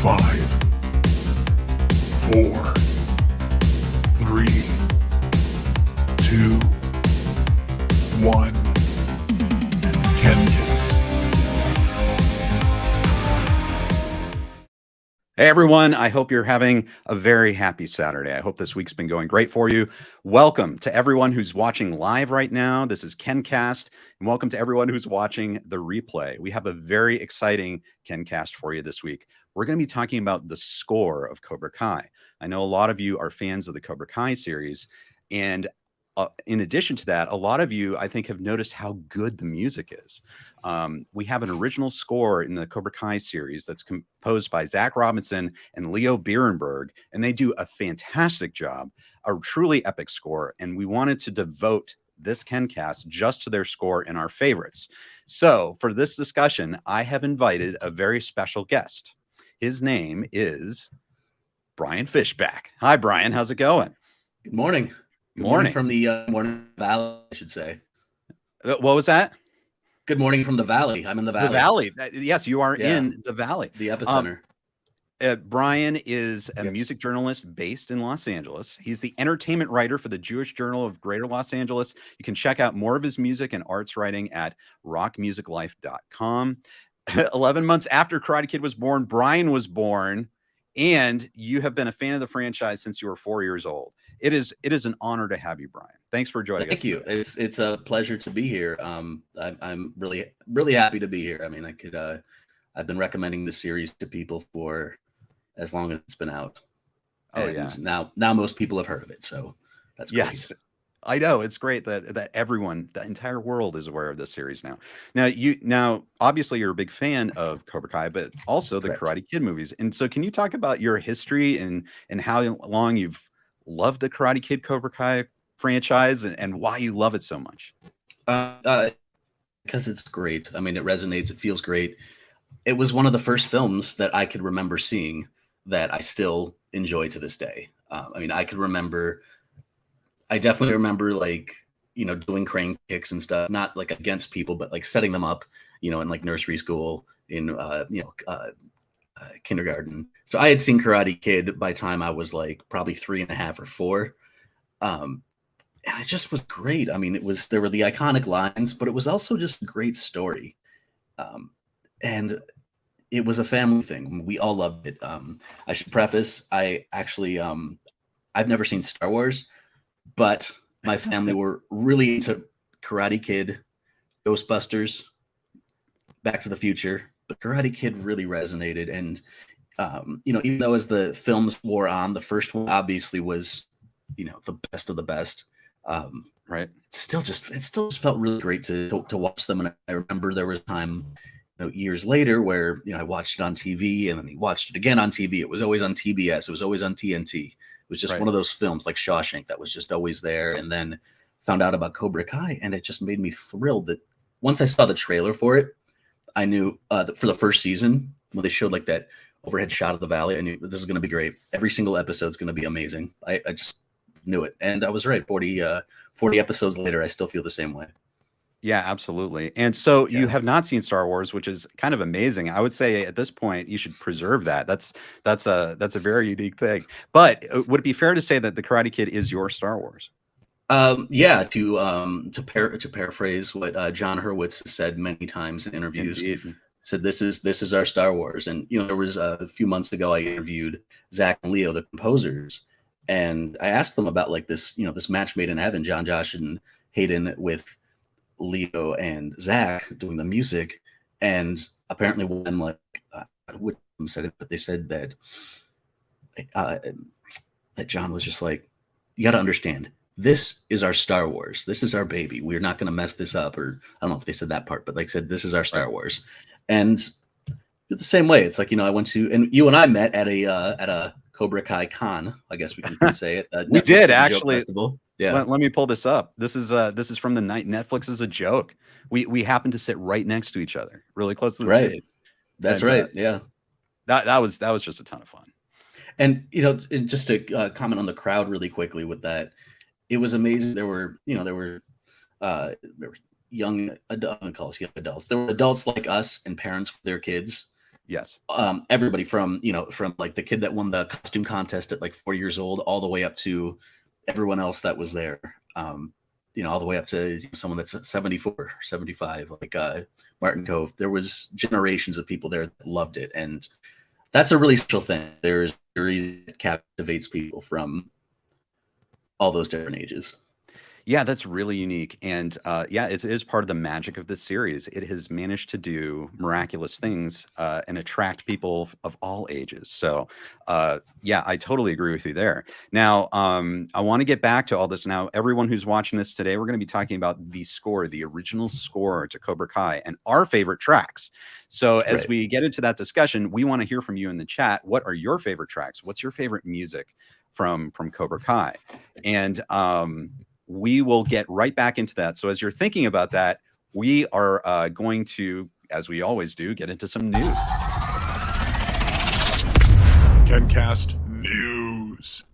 5, 4, 3, 2, 1. KenCast. Hey everyone, I hope you're having a very happy Saturday. I hope this week's been going great for you. Welcome to everyone who's watching live right now. This is KenCast, and welcome to everyone who's watching the replay. We have a very exciting KenCast for you this week. We're going to be talking about the score of Cobra Kai. I know a lot of you are fans of the Cobra Kai series, and in addition to that, a lot of you, I think, have noticed how good the music is. We have an original score in the Cobra Kai series that's composed by Zach Robinson and Leo Birenberg, and they do a fantastic job, a truly epic score, and we wanted to devote this KenCast just to their score and our favorites. So for this discussion, I have invited a very special guest. His name is Brian Fishbach. Hi, Brian. How's it going? Good morning. Good morning from the Morning Valley, I should say. What was that? Good morning from the Valley. I'm in the Valley. The Valley. Yes, you are in the Valley. The epicenter. Brian is a music journalist based in Los Angeles. He's the entertainment writer for the Jewish Journal of Greater Los Angeles. You can check out more of his music and arts writing at rockmusiclife.com. 11 months after Karate Kid was born, Brian was born, and you have been a fan of the franchise since you were 4 years old. It is an honor to have you, Brian. Thanks for joining us. Thank you. It's a pleasure to be here. I'm really happy to be here. I mean, I've been recommending this series to people for as long as it's been out. Oh, and yeah. Now most people have heard of it, so that's great. Yes. I know it's great that everyone, the entire world, is aware of this series now. Now, obviously, you're a big fan of Cobra Kai, but also the Karate Kid movies. And so, can you talk about your history and how long you've loved the Karate Kid Cobra Kai franchise and why you love it so much? Because it's great. I mean, it resonates. It feels great. It was one of the first films that I could remember seeing that I still enjoy to this day. I mean, I definitely remember, like, doing crane kicks and stuff, not like against people, but like setting them up, in like nursery school, in kindergarten. So I had seen Karate Kid by the time I was like probably 3.5 or 4. And it just was great. I mean, there were the iconic lines, but it was also just a great story. And it was a family thing. We all loved it. I should preface, I've never seen Star Wars, but my family were really into Karate Kid, Ghostbusters, Back to the Future, but Karate Kid really resonated. And, even though as the films wore on, the first one obviously was, the best of the best. Right. It still just felt really great to watch them. And I remember there was a time, years later where, I watched it on TV and then he watched it again on TV. It was always on TBS. It was always on TNT. It was just one of those films like Shawshank that was just always there. And then found out about Cobra Kai, and it just made me thrilled that once I saw the trailer for it, I knew that for the first season, when they showed like that overhead shot of the valley, I knew this is going to be great. Every single episode is going to be amazing. I just knew it. And I was right. 40 episodes later, I still feel the same way. Yeah, absolutely. And so you have not seen Star Wars, which is kind of amazing. I would say at this point you should preserve that. That's a very unique thing. But would it be fair to say that the Karate Kid is your Star Wars? Yeah. To paraphrase what John Hurwitz has said many times in interviews, Indeed. Said this is our Star Wars. And there was a few months ago I interviewed Zach and Leo, the composers, and I asked them about like this this match made in heaven, John, Josh, and Hayden, with Leo and Zach doing the music. And apparently one, like, I wouldn't have said it, but they said that that John was just like, you got to understand, this is our Star Wars. This is our baby. We're not going to mess this up. Or I don't know if they said that part, but like said, this is our Star Wars. And the same way, it's like, I went to, and you and I met at a Cobra Kai Con, I guess we can say it. We did actually. Festival. Yeah. Let me pull this up. This is from the night Netflix is a joke. We happened to sit right next to each other, really close to the stage. That's right. Yeah. That was just a ton of fun. And and just to comment on the crowd really quickly with that, it was amazing. There were young adults. There were adults like us and parents with their kids. Yes. Everybody from like the kid that won the costume contest at like 4 years old, all the way up to everyone else that was there. All the way up to someone that's 74, 75, like Martin Kove. There was generations of people there that loved it, and that's a really special thing. There's theory that captivates people from all those different ages. Yeah, that's really unique. And yeah, it is part of the magic of this series. It has managed to do miraculous things and attract people of all ages. So yeah, I totally agree with you there. Now, I want to get back to all this. Now, everyone who's watching this today, we're going to be talking about the score, the original score to Cobra Kai, and our favorite tracks. So as we get into that discussion, we want to hear from you in the chat. What are your favorite tracks? What's your favorite music from Cobra Kai? And we will get right back into that. So as you're thinking about that, we are going to, as we always do, get into some news. KenCast News.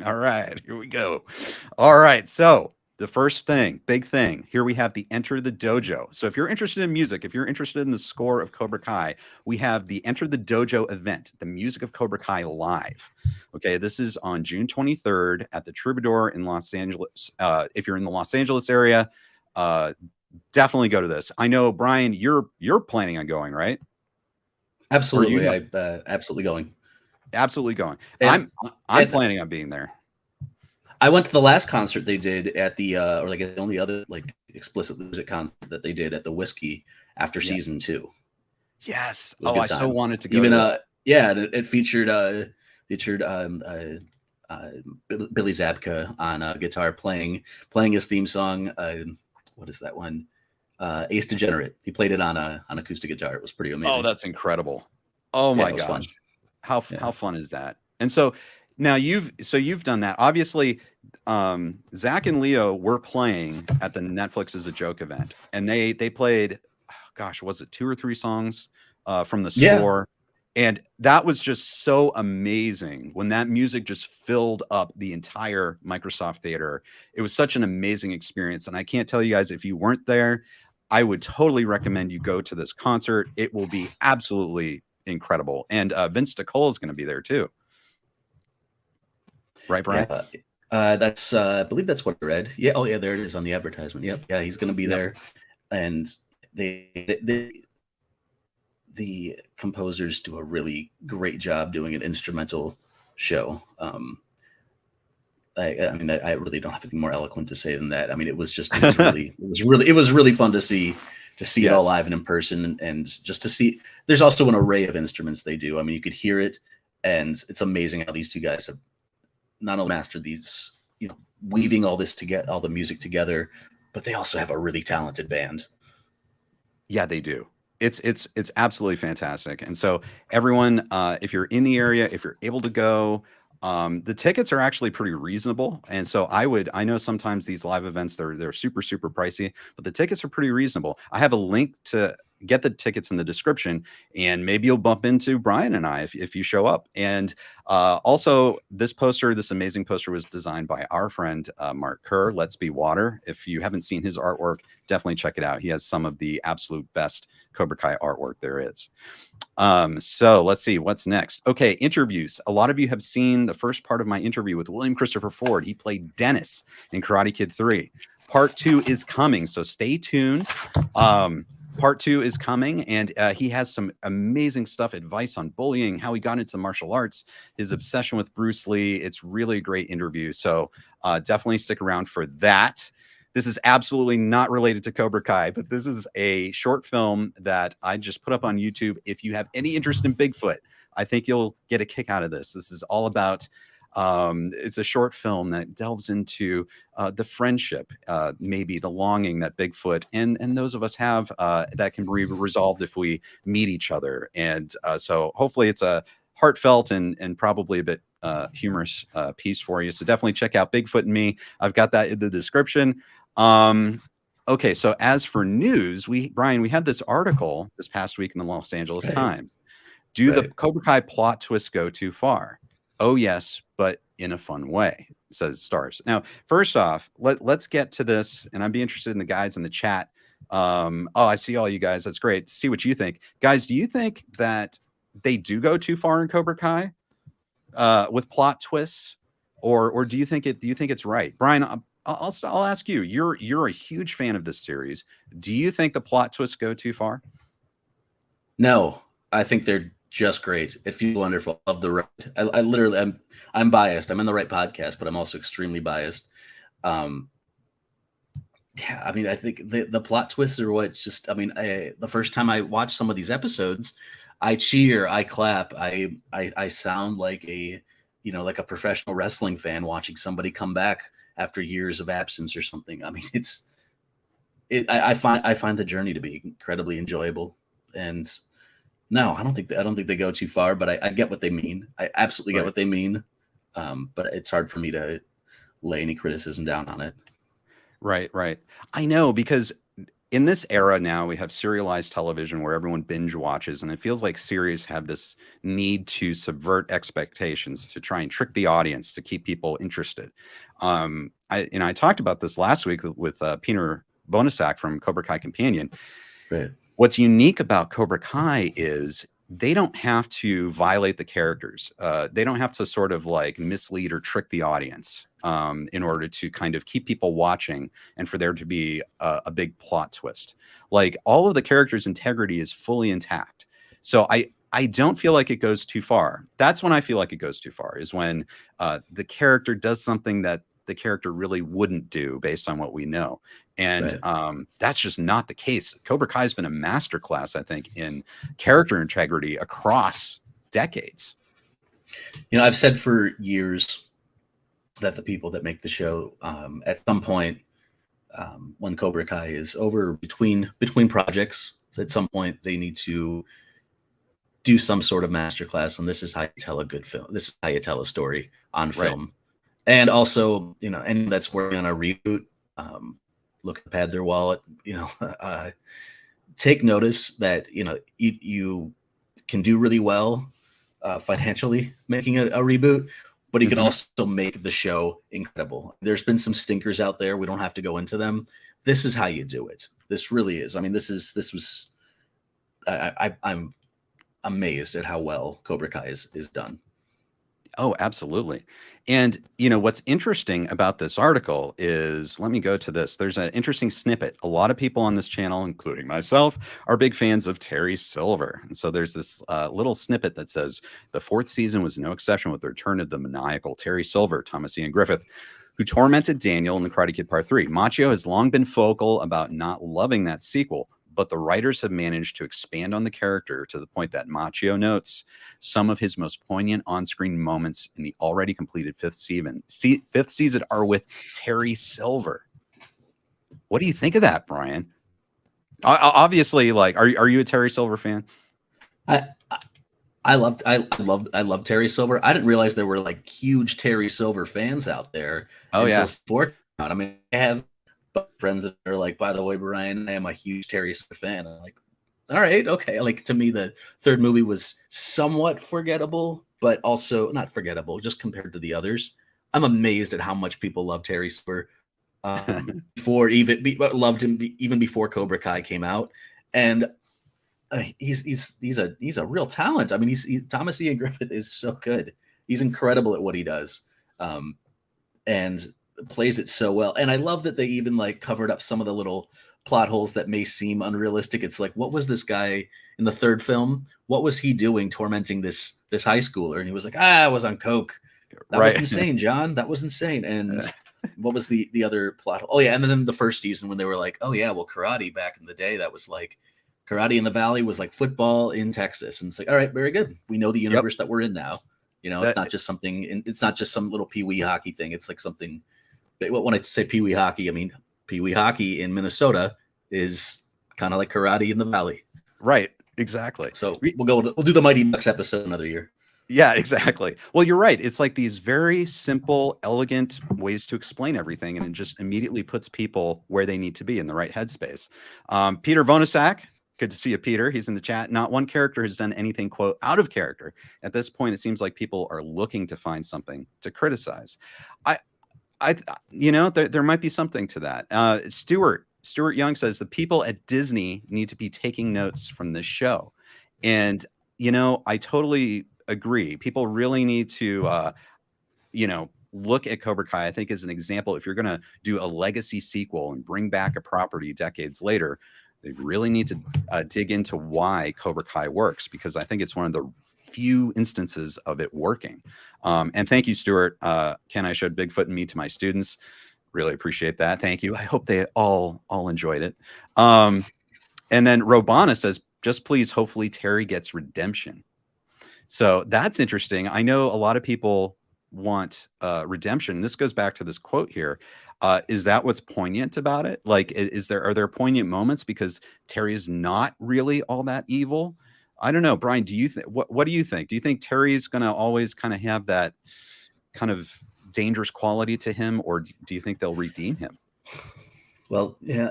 All right, here we go. All right, so the first thing, big thing, here we have the Enter the Dojo. So if you're interested in music, if you're interested in the score of Cobra Kai, we have the Enter the Dojo event, the music of Cobra Kai live. Okay, this is on June 23rd at the Troubadour in Los Angeles. If you're in the Los Angeles area, definitely go to this. I know, Brian, you're planning on going, right? Absolutely, I'm absolutely going. Absolutely going. And, I'm planning on being there. I went to the last concert they did at the or like the only other like explicit music concert that they did at the Whiskey after season 2. Yes. Oh, I so wanted to go. Even it featured Billy Zabka on guitar playing his theme song. What is that one? Ace Degenerate. He played it on acoustic guitar. It was pretty amazing. Oh, that's incredible. Oh my gosh. Fun. How fun is that? And so now you've done that. Obviously, Zach and Leo were playing at the Netflix is a Joke event, and they played, gosh, was it 2 or 3 songs from the score? And that was just so amazing when that music just filled up the entire Microsoft Theater. It was such an amazing experience. And I can't tell you guys, if you weren't there, I would totally recommend you go to this concert. It will be absolutely incredible. And Vince DiCole is going to be there too. Right, Brian? Yeah, that's I believe that's what I read. Yeah. Oh, yeah. There it is on the advertisement. Yep. Yeah, he's going to be there, and the composers do a really great job doing an instrumental show. I really don't have anything more eloquent to say than that. I mean, it was really fun to see it all live and in person, and just to see. There's also an array of instruments they do. I mean, you could hear it, and it's amazing how these two guys have not only mastered these, weaving all this together, all the music together, but they also have a really talented band. Yeah, they do. It's absolutely fantastic. And so everyone, if you're in the area, if you're able to go, the tickets are actually pretty reasonable. And so I know sometimes these live events, they're super, super pricey, but the tickets are pretty reasonable. I have a link to get the tickets in the description, and maybe you'll bump into Brian and I if you show up. And also this amazing poster was designed by our friend, Mark Kerr, Let's Be Water. If you haven't seen his artwork, definitely check it out. He has some of the absolute best Cobra Kai artwork there is. So let's see what's next. Okay, interviews. A lot of you have seen the first part of my interview with William Christopher Ford. He played Dennis in Karate Kid 3. Part 2 is coming, so stay tuned. Part 2 is coming, and he has some amazing stuff, advice on bullying, how he got into martial arts, his obsession with Bruce Lee. It's really a great interview, so definitely stick around for that. This is absolutely not related to Cobra Kai, but this is a short film that I just put up on YouTube. If you have any interest in Bigfoot, I think you'll get a kick out of this. This is all about, it's a short film that delves into the friendship, maybe the longing that Bigfoot and those of us have that can be resolved if we meet each other. And so hopefully it's a heartfelt and probably a bit humorous piece for you. So definitely check out Bigfoot and Me. I've got that in the description. Okay, so as for news, Brian, we had this article this past week in the Los Angeles Times. Do the Cobra Kai plot twists go too far? Oh, yes, but in a fun way, says Stars. Now, first off, let's get to this, and I'd be interested in the guys in the chat Oh, I see all you guys. That's great. See what you think, guys. Do you think that they do go too far in Cobra Kai with plot twists, or do you think it's right, Brian? I'll ask you. You're a huge fan of this series. Do you think the plot twists go too far? No, I think they're just great. It feels wonderful. Love the ride. I literally, I'm biased. I'm in the right podcast, but I'm also extremely biased. Yeah, I mean, I think the plot twists are what just. I mean, the first time I watched some of these episodes, I cheer, I clap, I sound like like a professional wrestling fan watching somebody come back after years of absence or something. I mean, I find the journey to be incredibly enjoyable. And no, I don't think they go too far, but I get what they mean. I absolutely get what they mean. But it's hard for me to lay any criticism down on it. Right. I know, because in this era now we have serialized television where everyone binge watches, and it feels like series have this need to subvert expectations to try and trick the audience to keep people interested. I talked about this last week with Peter Bonasak from Cobra Kai Companion. Right. What's unique about Cobra Kai is they don't have to violate the characters. They don't have to sort of like mislead or trick the audience in order to kind of keep people watching and for there to be a big plot twist. Like, all of the characters' integrity is fully intact. So I don't feel like it goes too far. That's when I feel like it goes too far, is when the character does something that the character really wouldn't do based on what we know. And that's just not the case. Cobra Kai has been a masterclass, I think, in character integrity across decades. I've said for years that the people that make the show, at some point, when Cobra Kai is over, between projects, so at some point they need to do some sort of masterclass, and this is how you tell a good film. This is how you tell a story on film. Right. And also, anyone that's working on a reboot, look to pad their wallet, take notice that, you can do really well financially making a reboot, but you can also make the show incredible. There's been some stinkers out there. We don't have to go into them. This is how you do it. This really is. I mean, I'm amazed at how well Cobra Kai is done. Oh, absolutely. And, what's interesting about this article is, let me go to this. There's an interesting snippet. A lot of people on this channel, including myself, are big fans of Terry Silver. And so there's this little snippet that says, the fourth season was no exception with the return of the maniacal Terry Silver, Thomas Ian Griffith, who tormented Daniel in The Karate Kid Part 3. Macchio has long been vocal about not loving that sequel, but the writers have managed to expand on the character to the point that Macchio notes some of his most poignant on-screen moments in the already completed fifth season are with Terry Silver. What do you think of that, Brian? Obviously, like, are you a Terry Silver fan? I love Terry Silver. I didn't realize there were like huge Terry Silver fans out there. Oh yeah. I mean, I have friends that are like, by the way, Brian, I am a huge Terry Silver fan. I'm like, all right, okay. Like, to me, the third movie was somewhat forgettable, but also not forgettable, just compared to the others. I'm amazed at how much people love Terry Silver. Loved him even before Cobra Kai came out, and he's a real talent. I mean, Thomas Ian Griffith is so good. He's incredible at what he does, and plays it so well. And I love that they even like covered up some of the little plot holes that may seem unrealistic. It's like, what was this guy in the third film? What was he doing tormenting this high schooler? And he was like, I was on coke. That was insane, John. That was insane. And what was the other plot hole? Oh yeah, and then in the first season when they were like, oh yeah, well, karate back in the day, that was like karate in the Valley was like football in Texas. And it's like, all right, very good. We know the universe that we're in now. It's not just something. It's not just some little pee-wee hockey thing. It's like something. When I say pee-wee hockey, I mean pee-wee hockey in Minnesota is kind of like karate in the Valley. Right. Exactly. So we'll do the Mighty Ducks episode another year. Yeah, exactly. Well, you're right. It's like these very simple, elegant ways to explain everything, and it just immediately puts people where they need to be in the right headspace. Peter Bonasak, good to see you, Peter. He's in the chat. Not one character has done anything, quote, out of character. At this point, it seems like people are looking to find something to criticize. There might be something to that. Stuart Stuart Young says the people at Disney need to be taking notes from this show. And, I totally agree. People really need to, look at Cobra Kai, I think, as an example. If you're going to do a legacy sequel and bring back a property decades later, they really need to dig into why Cobra Kai works, because I think it's one of the few instances of it working. And thank you, Stuart. Ken, I showed Bigfoot and Me to my students. Really appreciate that. Thank you. I hope they all enjoyed it. And then Robana says, just please, hopefully Terry gets redemption. So that's interesting. I know a lot of people want redemption. This goes back to this quote here. Is that what's poignant about it? Like, are there poignant moments because Terry is not really all that evil? I don't know, Brian. Do you think? What do you think? Do you think Terry's going to always kind of have that kind of dangerous quality to him, or do you think they'll redeem him? Well, yeah,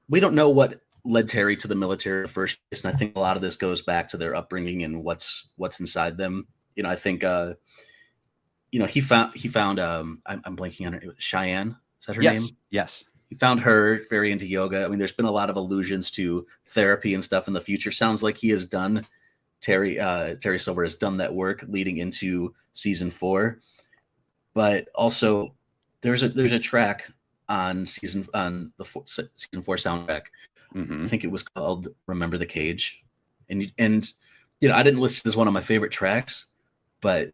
we don't know what led Terry to the military in the first place, and I think a lot of this goes back to their upbringing and what's inside them. I think. He found I'm blanking on her. Cheyenne. Is that her name? Yes. He found her very into yoga. I mean, there's been a lot of allusions to therapy and stuff in the future. Sounds like he has done Terry Silver has done that work leading into season 4. But also there's a track on season 4 soundtrack. Mm-hmm. I think it was called Remember the Cage. And I didn't list it as one of my favorite tracks, but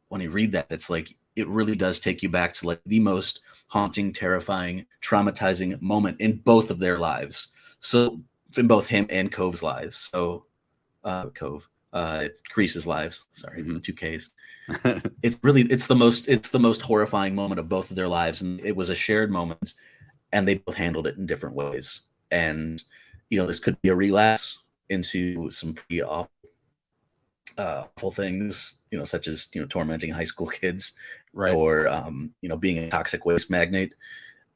when you read that, it's like it really does take you back to like the most haunting, terrifying, traumatizing moment in both of their lives. So in both him and Kove's lives. So Kreese's lives. Sorry, 2 Ks. It's the most horrifying moment of both of their lives, and it was a shared moment, and they both handled it in different ways. And this could be a relapse into some pretty awful things, such as tormenting high school kids, right, or being a toxic waste magnate.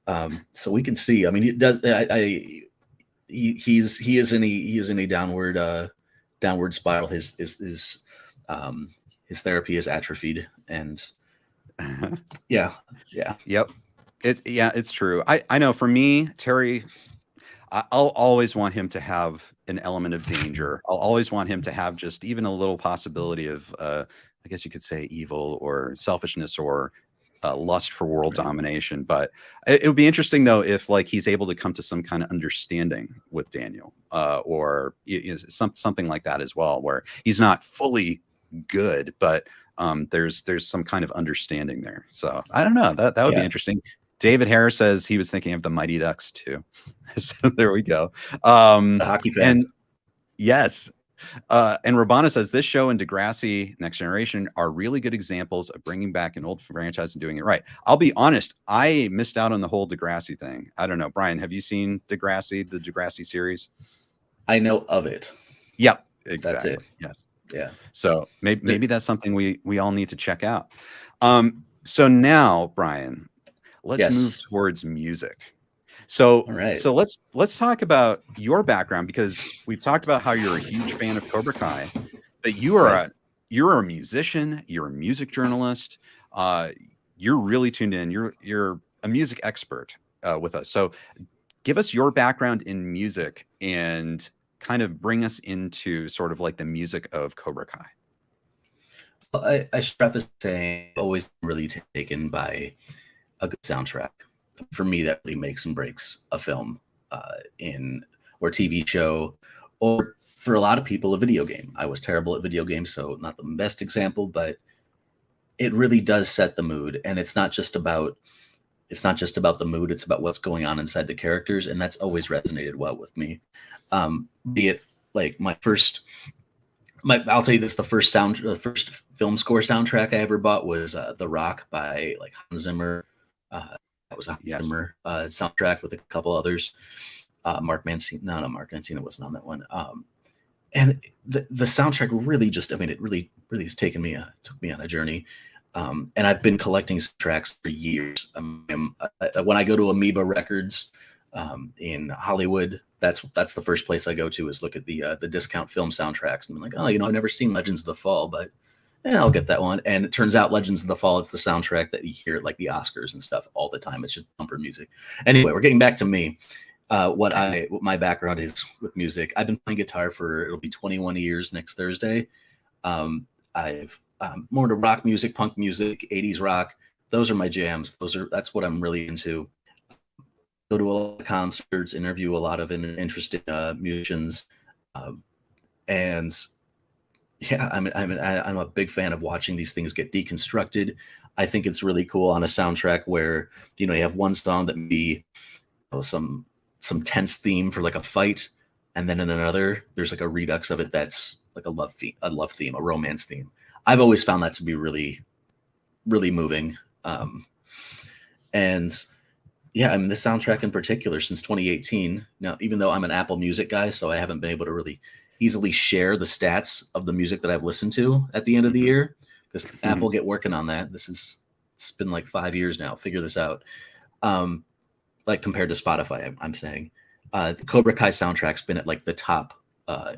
So we can see. I mean, it does. He is in a downward spiral. His therapy is atrophied, and yeah. Yep. It's true. I know for me, Terry, I'll always want him to have an element of danger. I'll always want him to have just even a little possibility of, I guess you could say, evil or selfishness or lust for world domination. But it would be interesting, though, if like he's able to come to some kind of understanding with Daniel, or something like that as well, where he's not fully good, but there's some kind of understanding there. So I don't know. That would be interesting. David Harris says he was thinking of the Mighty Ducks too. So there we go. The hockey fan. And yes. And Rabana says this show and Degrassi Next Generation are really good examples of bringing back an old franchise and doing it right. I'll be honest, I missed out on the whole Degrassi thing. I don't know. Brian, have you seen the Degrassi series? I know of it. Yep. Exactly. That's it. Yes. Yeah. So maybe that's something we all need to check out. So now, Brian, let's move towards music. So, all right. So let's talk about your background, because we've talked about how you're a huge fan of Cobra Kai, but you are you're a musician, you're a music journalist, you're really tuned in. You're a music expert with us. So, give us your background in music and kind of bring us into sort of like the music of Cobra Kai. Well, I should preface saying I've always been really taken by a good soundtrack. For me, that really makes and breaks a film or TV show, or for a lot of people, a video game. I was terrible at video games, so not the best example, but it really does set the mood. And it's not just about the mood, it's about what's going on inside the characters. And that's always resonated well with me. Be it like I'll tell you this, the first film score soundtrack I ever bought was The Rock by like Hans Zimmer. That was a Zimmer soundtrack with a couple others. Mark Mancini wasn't on that one. And the soundtrack really it really took me on a journey. And I've been collecting tracks for years. When I go to Amoeba Records in Hollywood, that's the first place I go to is look at the discount film soundtracks. And I'm like, I've never seen Legends of the Fall, but I'll get that one. And it turns out Legends of the Fall, it's the soundtrack that you hear at like the Oscars and stuff all the time. It's just bumper music. Anyway, we're getting back to me. what my background is with music. I've been playing guitar it'll be 21 years next Thursday. I've more into rock music, punk music, 80s rock. Those are my jams. That's what I'm really into. Go to a lot of concerts, interview a lot of interesting musicians, and yeah, I'm a big fan of watching these things get deconstructed. I think it's really cool on a soundtrack where you have one song that be some tense theme for like a fight, and then in another there's like a redux of it that's like a love theme, a romance theme. I've always found that to be really, really moving. And yeah, I mean, the soundtrack in particular since 2018. Now, even though I'm an Apple Music guy, so I haven't been able to really easily share the stats of the music that I've listened to at the end of the year, because Apple get working on that. It's been like 5 years now. Figure this out. Like compared to Spotify, I'm saying the Cobra Kai soundtrack's been at like the top.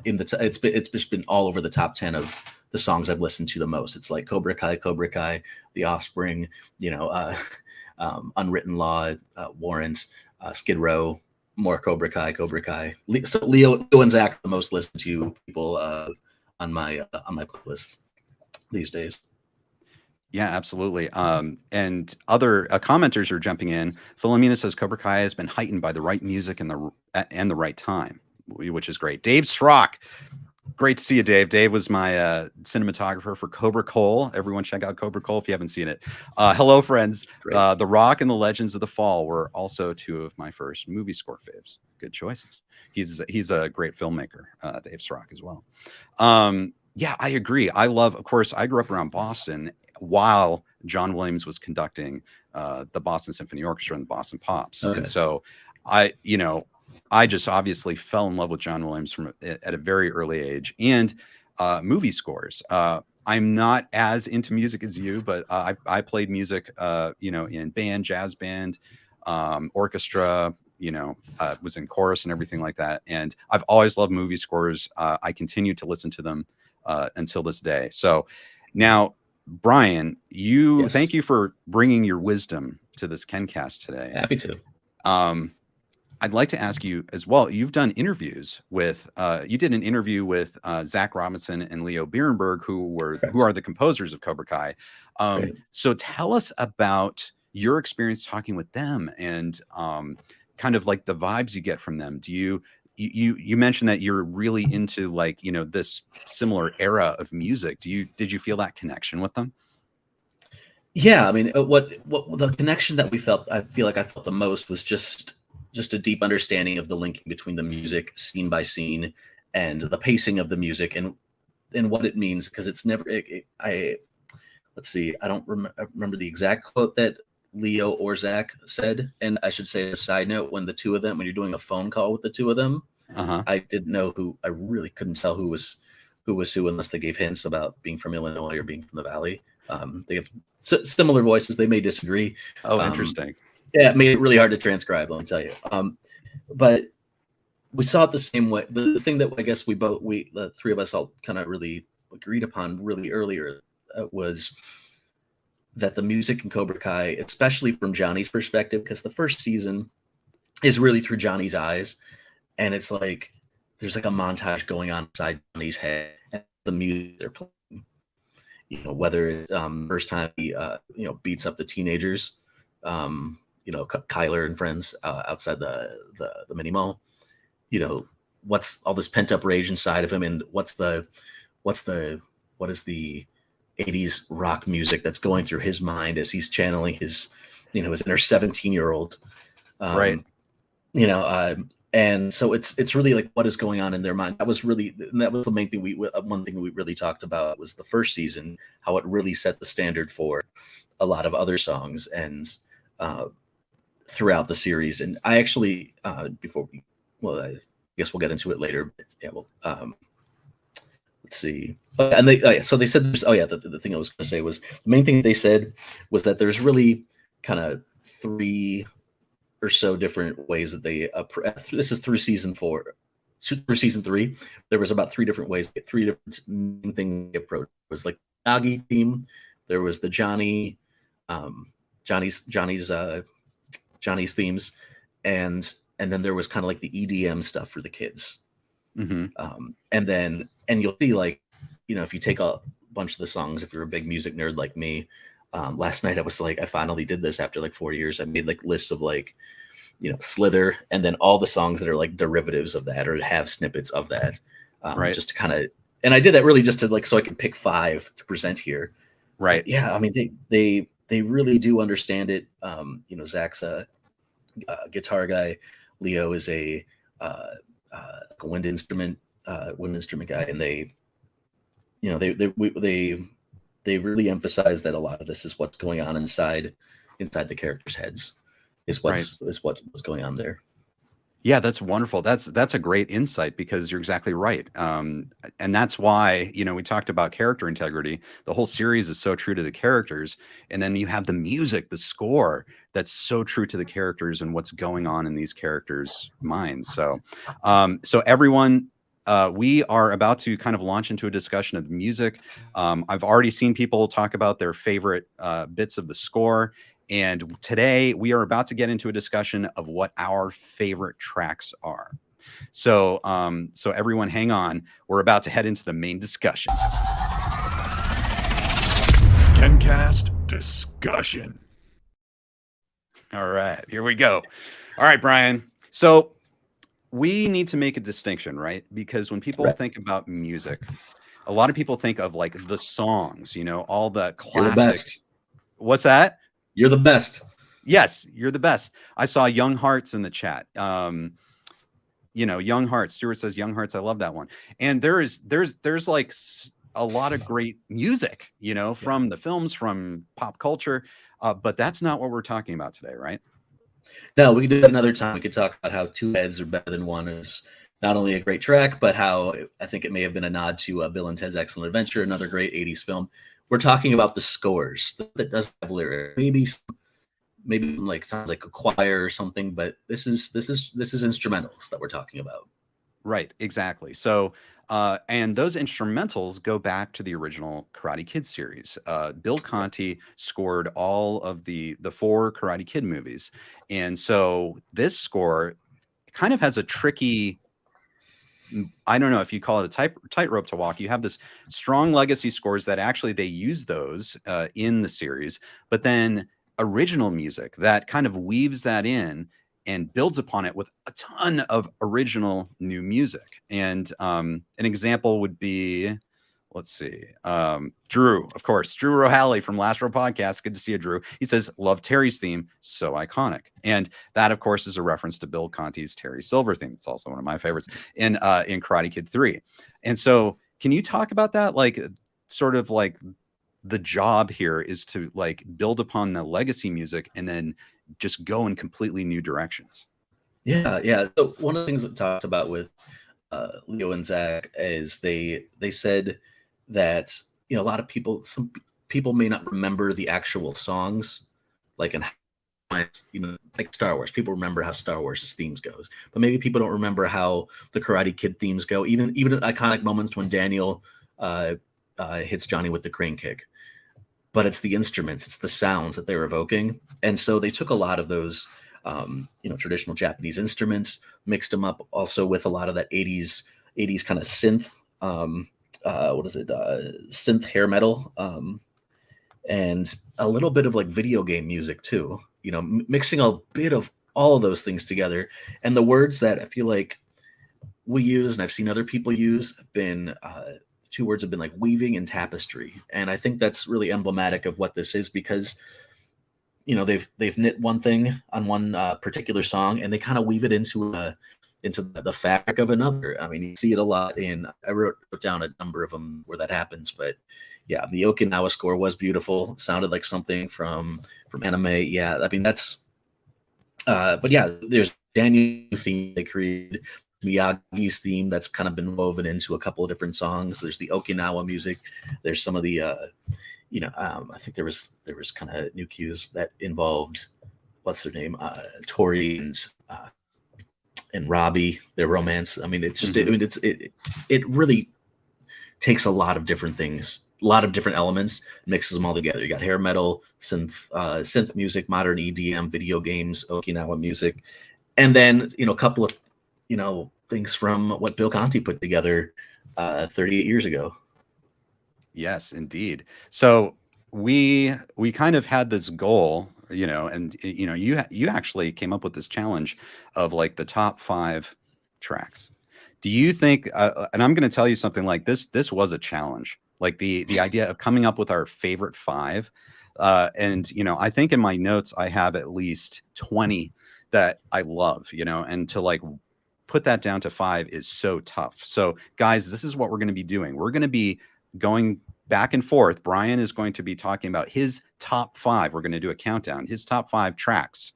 It's just been all over the top 10 of the songs I've listened to the most. It's like Cobra Kai, The Offspring, Unwritten Law, Warrant, Skid Row, more Cobra Kai. So Leo and Zach are the most listened to people on my playlists these days. Yeah, absolutely. And other commenters are jumping in. Philomena says Cobra Kai has been heightened by the right music and the right time, which is great. Dave Strock. Great to see you, Dave. Dave was my cinematographer for Cobra Cole. Everyone check out Cobra Cole if you haven't seen it. Hello, friends. The Rock and the Legends of the Fall were also two of my first movie score faves. Good choices. He's a great filmmaker, Dave Strock as well. Yeah, I agree. Of course, I grew up around Boston while John Williams was conducting the Boston Symphony Orchestra and the Boston Pops. Okay. And so I just obviously fell in love with John Williams at a very early age, and movie scores. I'm not as into music as you, but I played music, in band, jazz band, orchestra, was in chorus and everything like that. And I've always loved movie scores. I continue to listen to them until this day. So now, Brian, Yes. Thank you for bringing your wisdom to this KenCast today. Happy to. I'd like to ask you as well. You've done interviews with. You did an interview with Zach Robinson and Leo Birenberg, who are the composers of Cobra Kai. So tell us about your experience talking with them and kind of like the vibes you get from them. Do you mentioned that you're really into this similar era of music. Did you feel that connection with them? Yeah, I mean, what the connection that we felt, I feel like I felt the most was just a deep understanding of the linking between the music scene by scene and the pacing of the music and what it means, because it's never let's see, I don't remember the exact quote that Leo or Zach said. And I should say, a side note, when you're doing a phone call with the two of them, I didn't know I really couldn't tell who was who unless they gave hints about being from Illinois or being from the Valley. They have similar voices. They may disagree. Oh, interesting. Yeah, it made it really hard to transcribe, let me tell you. But we saw it the same way. The thing that I guess the three of us all kind of really agreed upon really earlier was that the music in Cobra Kai, especially from Johnny's perspective, because the first season is really through Johnny's eyes, and it's like there's like a montage going on inside Johnny's head, and the music they're playing, whether it's first time he beats up the teenagers, Kyler and friends outside the mini mall, what's all this pent up rage inside of him, and what is the 80s rock music that's going through his mind as he's channeling his inner 17-year-old, right. And so it's really like what is going on in their mind. That was the main thing one thing we really talked about was the first season, how it really set the standard for a lot of other songs and throughout the series. And I actually I guess we'll get into it later. But yeah, well, let's see. And they so they said the thing I was going to say was the main thing they said was that there's really kind of 3 or so different ways that they this is through season 3. There was about 3 different ways, 3 different main things they approached. It was like Nagi theme. There was the Johnny's themes, and and then there was kind of like the EDM stuff for the kids. Mm-hmm. And you'll see, like, if you take a bunch of the songs, if you're a big music nerd like me, last night I was like, I finally did this after like 4 years. I made like lists of like, Slither, and then all the songs that are like derivatives of that or have snippets of that, Right. just to kind of, and I did that really just to like, so I could pick 5 to present here. Right. But yeah, I mean, they really do understand it. Zach's a guitar guy. Leo is a wind instrument guy, and they really emphasize that a lot of this is what's going on inside the characters' heads. Is what's going on there. Yeah, that's wonderful. That's a great insight, because you're exactly right. And that's why, we talked about character integrity. The whole series is so true to the characters. And then you have the music, the score that's so true to the characters and what's going on in these characters' minds. So, everyone, we are about to kind of launch into a discussion of the music. I've already seen people talk about their favorite bits of the score. And today we are about to get into a discussion of what our favorite tracks are. So, everyone hang on. We're about to head into the main discussion. KenCast discussion. All right, here we go. All right, Brian. So we need to make a distinction, right? Because when people think about music, a lot of people think of like the songs, all the classics. You're the best. What's that? You're the best. Yes, you're the best. I saw Young Hearts in the chat. Young Hearts. Stuart says Young Hearts. I love that one. And there's like a lot of great music, from the films, from pop culture. But that's not what we're talking about today, right? No, we could do that another time. We could talk about how Two Heads Are Better Than One is not only a great track, but how I think it may have been a nod to Bill and Ted's Excellent Adventure, another great 80s film. We're talking about the scores that does have lyrics. Maybe like sounds like a choir or something, but this is instrumentals that we're talking about. Right, exactly. So, and those instrumentals go back to the original Karate Kid series. Bill Conti scored all of the 4 Karate Kid movies, and so this score kind of has a tricky, I don't know if you call it a tightrope to walk. You have this strong legacy scores that actually they use those in the series, but then original music that kind of weaves that in and builds upon it with a ton of original new music. And an example would be, let's see, Drew, of course, Drew Rohally from Last Row Podcast. Good to see you, Drew. He says, love Terry's theme, so iconic. And that, of course, is a reference to Bill Conti's Terry Silver theme. It's also one of my favorites in Karate Kid 3. And so can you talk about that? Like, sort of like the job here is to like build upon the legacy music and then just go in completely new directions. Yeah. So one of the things that talked about with Leo and Zach is they said that a lot of people, some people may not remember the actual songs, like like Star Wars. People remember how Star Wars' themes goes, but maybe people don't remember how the Karate Kid themes go. Even iconic moments when Daniel hits Johnny with the crane kick. But it's the instruments, it's the sounds that they're evoking, and so they took a lot of those traditional Japanese instruments, mixed them up also with a lot of that 80s kind of synth, synth hair metal, and a little bit of like video game music too, mixing a bit of all of those things together. And the words that I feel like we use, and I've seen other people use, have been, 2 words have been like weaving and tapestry. And I think that's really emblematic of what this is, because they've knit one thing on one particular song, and they kind of weave it into the fabric of another. I mean, you see it a lot I wrote down a number of them where that happens, but yeah, the Okinawa score was beautiful. It sounded like something from anime. Yeah, I mean, that's but yeah, there's Daniel's theme they created, Miyagi's theme that's kind of been woven into a couple of different songs. There's the Okinawa music. There's some of the I think there was kind of new cues that involved, what's their name, Tori and Robbie, their romance. I mean, it's just it really takes a lot of different things, a lot of different elements, mixes them all together. You got hair metal, synth music, modern EDM, video games, Okinawa music, And then, a couple of, things from what Bill Conti put together 38 years ago. Yes, indeed. So we kind of had this goal, and you actually came up with this challenge of like the top 5 tracks. Do you think? And I'm going to tell you something like this. This was a challenge, like the idea of coming up with our favorite 5. And I think in my notes I have at least 20 that I love. And to like put that down to 5 is so tough. So guys, this is what we're going to be doing. We're going to be going back and forth. Brian is going to be talking about his top 5. We're going to do a countdown, his top 5 tracks,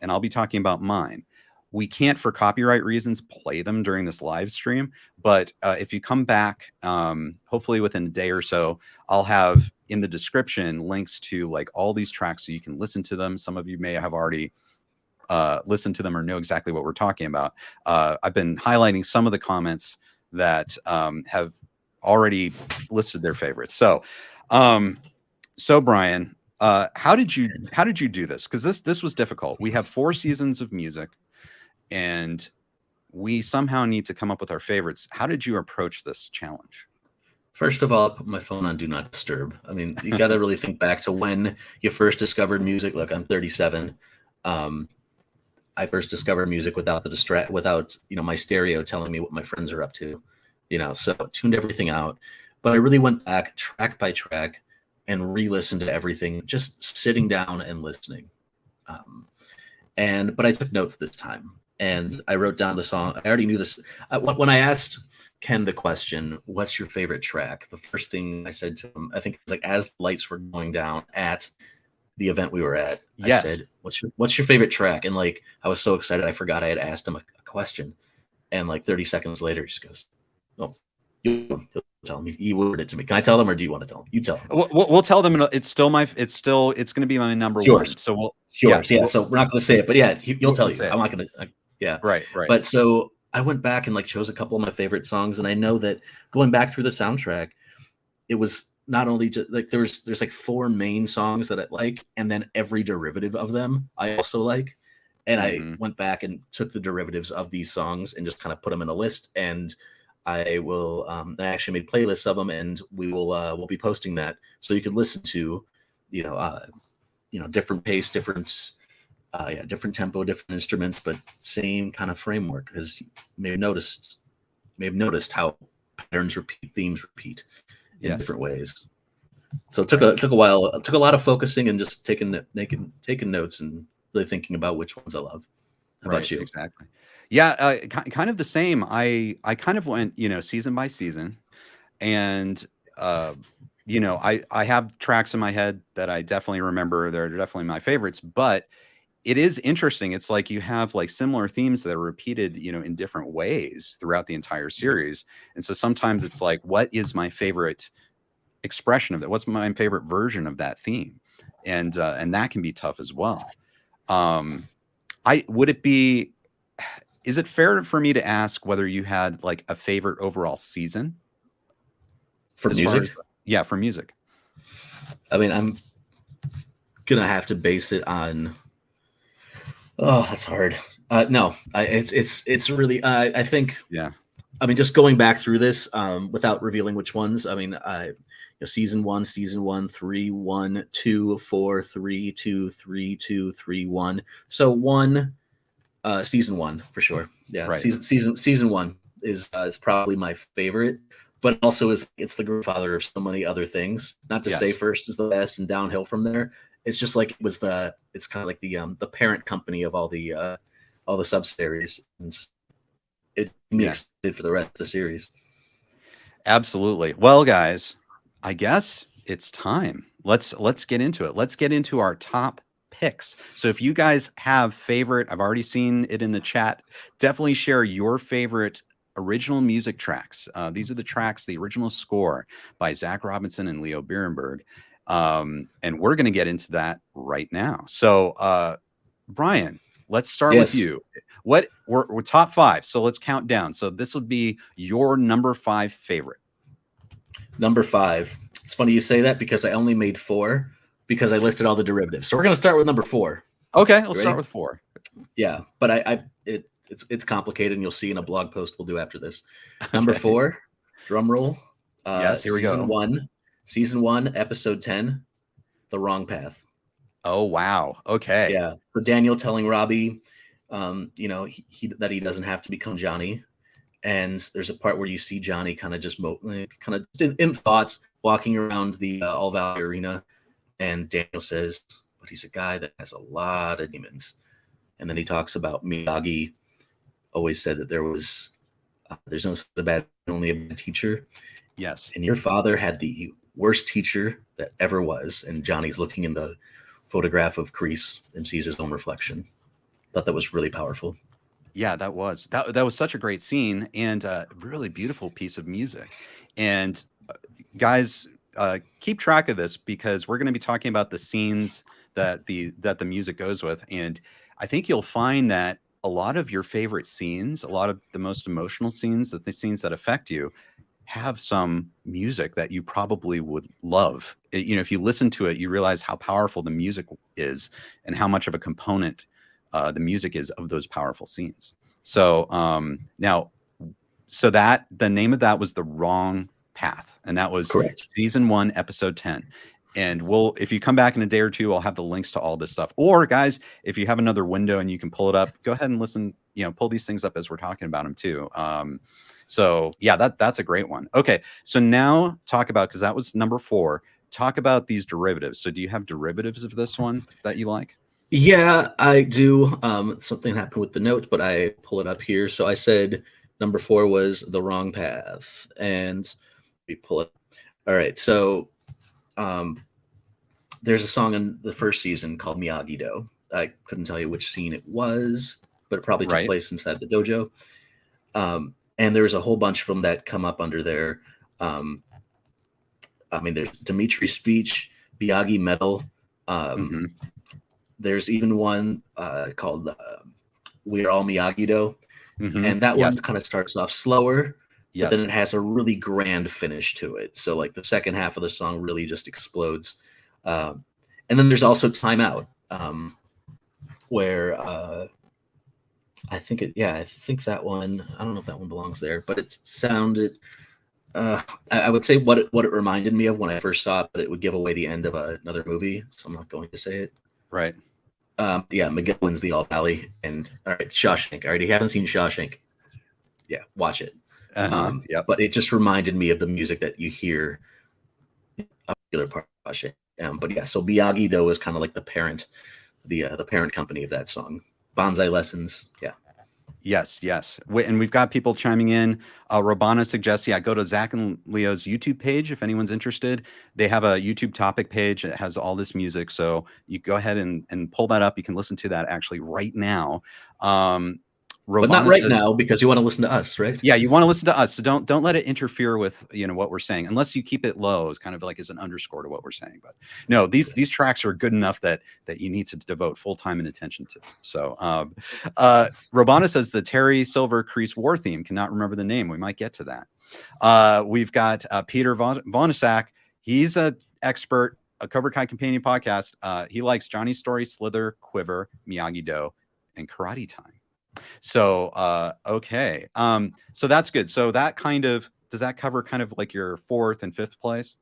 and I'll be talking about mine. We can't, for copyright reasons, play them during this live stream, but if you come back, hopefully within a day or so, I'll have in the description links to like all these tracks so you can listen to them. Some of you may have already listened to them or know exactly what we're talking about. I've been highlighting some of the comments that have already listed their favorites. So Brian, how did you do this? Because this was difficult. We have 4 seasons of music, and we somehow need to come up with our favorites. How did you approach this challenge? First of all, I put my phone on Do Not Disturb. I mean, you got to really think back to when you first discovered music. Look, I'm 37. I first discovered music without my stereo telling me what my friends are up to. So tuned everything out, but I really went back track by track and re-listened to everything, just sitting down and listening. But I took notes this time, and I wrote down the song. I already knew this. When I asked Ken the question, "What's your favorite track?" the first thing I said to him, I think it was like as the lights were going down at the event we were at, yes. I said, "What's your favorite track?" And like I was so excited, I forgot I had asked him a question, and like 30 seconds later, he just goes, "Oh, you'll tell him." He worded it to me. Can I tell them, or do you want to tell them? You tell them. We'll tell them. It's going to be my number 1. So we'll yours. Yeah. So we're not going to say it, but yeah, you'll tell you. I'm not going to. Yeah. Right. But so I went back and like chose a couple of my favorite songs, and I know that going back through the soundtrack, it was not only just like there's like 4 main songs that I like, and then every derivative of them I also like. And I went back and took the derivatives of these songs and just kind of put them in a list, and I will. I actually made playlists of them, and we'll be posting that so you can listen to, different pace, different tempo, different instruments, but same kind of framework. Because you may have noticed how patterns repeat, themes repeat in different ways. So it took a while. It took a lot of focusing and just taking notes and really thinking about which ones I love. How about you? Exactly. Yeah, kind of the same. I kind of went, season by season, and I have tracks in my head that I definitely remember. They're definitely my favorites, but it is interesting. It's like you have like similar themes that are repeated, in different ways throughout the entire series. And so sometimes it's like, what is my favorite expression of that? What's my favorite version of that theme? And that can be tough as well. Is it fair for me to ask whether you had like a favorite overall season for music? For music. I mean, I'm gonna have to base it on. Oh, that's hard. No, it's really. I think. Yeah. I mean, just going back through this without revealing which ones. I mean, season 1, 3, 1, 2, 4, 3, 2, 3, 2, 3, 1. So 1. Season 1 for sure. Yeah, right. Season 1 is probably my favorite, but also it's the grandfather of so many other things. Not to say first is the best and downhill from there. It's just like it's kind of like the parent company of all the sub series, and it makes it for the rest of the series. Absolutely. Well, guys, I guess it's time. Let's get into it. Let's get into our top picks. So if you guys have favorite, I've already seen it in the chat, definitely share your favorite original music tracks. These are the tracks, the original score by Zach Robinson and Leo Birenberg. And we're going to get into that right now. So Brian, let's start with you. We're top 5. So let's count down. So this would be your number 5 favorite. Number 5. It's funny you say that because I only made 4 because I listed all the derivatives. So we're going to start with number 4. Okay, let's You start ready? with 4. Yeah, but it's complicated, and you'll see in a blog post we'll do after this. Number Okay. 4, drum roll. Yes, here we Season go. 1, episode 10, The Wrong Path. Oh, wow. Okay. Yeah. So Daniel telling Robbie, that he doesn't have to become Johnny. And there's a part where you see Johnny kind of just in thoughts walking around the All Valley Arena, and Daniel says, "But he's a guy that has a lot of demons." And then he talks about Miyagi always said that there's no bad, only a bad teacher. Yes. And your father had the worst teacher that ever was. And Johnny's looking in the photograph of Kreese and sees his own reflection. Thought that was really powerful. Yeah, that was such a great scene, and a really beautiful piece of music. And guys, keep track of this, because we're going to be talking about the scenes that the music goes with. And I think you'll find that a lot of your favorite scenes, a lot of the most emotional scenes, the scenes that affect you, have some music that you probably would love. If you listen to it, you realize how powerful the music is and how much of a component the music is of those powerful scenes. So that the name of that was The Wrong Path, and that was Correct. season 1, episode 10. And if you come back in a day or two, I'll have the links to all this stuff. Or guys, if you have another window and you can pull it up, go ahead and listen, pull these things up as we're talking about them too. So yeah, that's a great one. Okay. So now talk about, because that was number 4, talk about these derivatives. So do you have derivatives of this one that you like? Yeah, I do. Something happened with the note, but I pull it up here. So I said number 4 was The Wrong Path, and we pull it. All right. So there's a song in the first season called Miyagi-Do. I couldn't tell you which scene it was, but it probably took place inside the dojo. And there's a whole bunch of them that come up under there. There's Dimitri's speech, Miyagi medal. There's even one called We're All Miyagi-Do. And that one kind of starts off slower, but then it has a really grand finish to it. So like the second half of the song really just explodes. And then there's also Time Out, where I think that one, I don't know if that one belongs there, but it sounded, I would say what it reminded me of when I first saw it, but it would give away the end of another movie, so I'm not going to say it. Right. Miguel wins the All Valley, and all right, Shawshank. All right, you haven't seen Shawshank. Yeah, watch it. But it just reminded me of the music that you hear a particular part of Shawshank. But yeah, so Miyagi-Do is kind of like the parent company of that song. Bonsai Lessons. Yeah. Yes. And we've got people chiming in. Robana suggests, go to Zach and Leo's YouTube page if anyone's interested. They have a YouTube topic page that has all this music. So you go ahead and pull that up. You can listen to that actually right now. But not right now, because you want to listen to us, right? Yeah, you want to listen to us. So don't let it interfere with what we're saying, unless you keep it low. It's kind of like as an underscore to what we're saying. But no, these tracks are good enough that you need to devote full time and attention to. So Robana says the Terry Silver Kreese war theme. Cannot remember the name. We might get to that. We've got Peter Vonasak. He's an expert, a Cobra Kai Companion podcast. He likes Johnny's Story, Slither, Quiver, Miyagi-Do, and Karate Time. So okay, so that's good. So that does that cover kind of like your 4th and 5th place?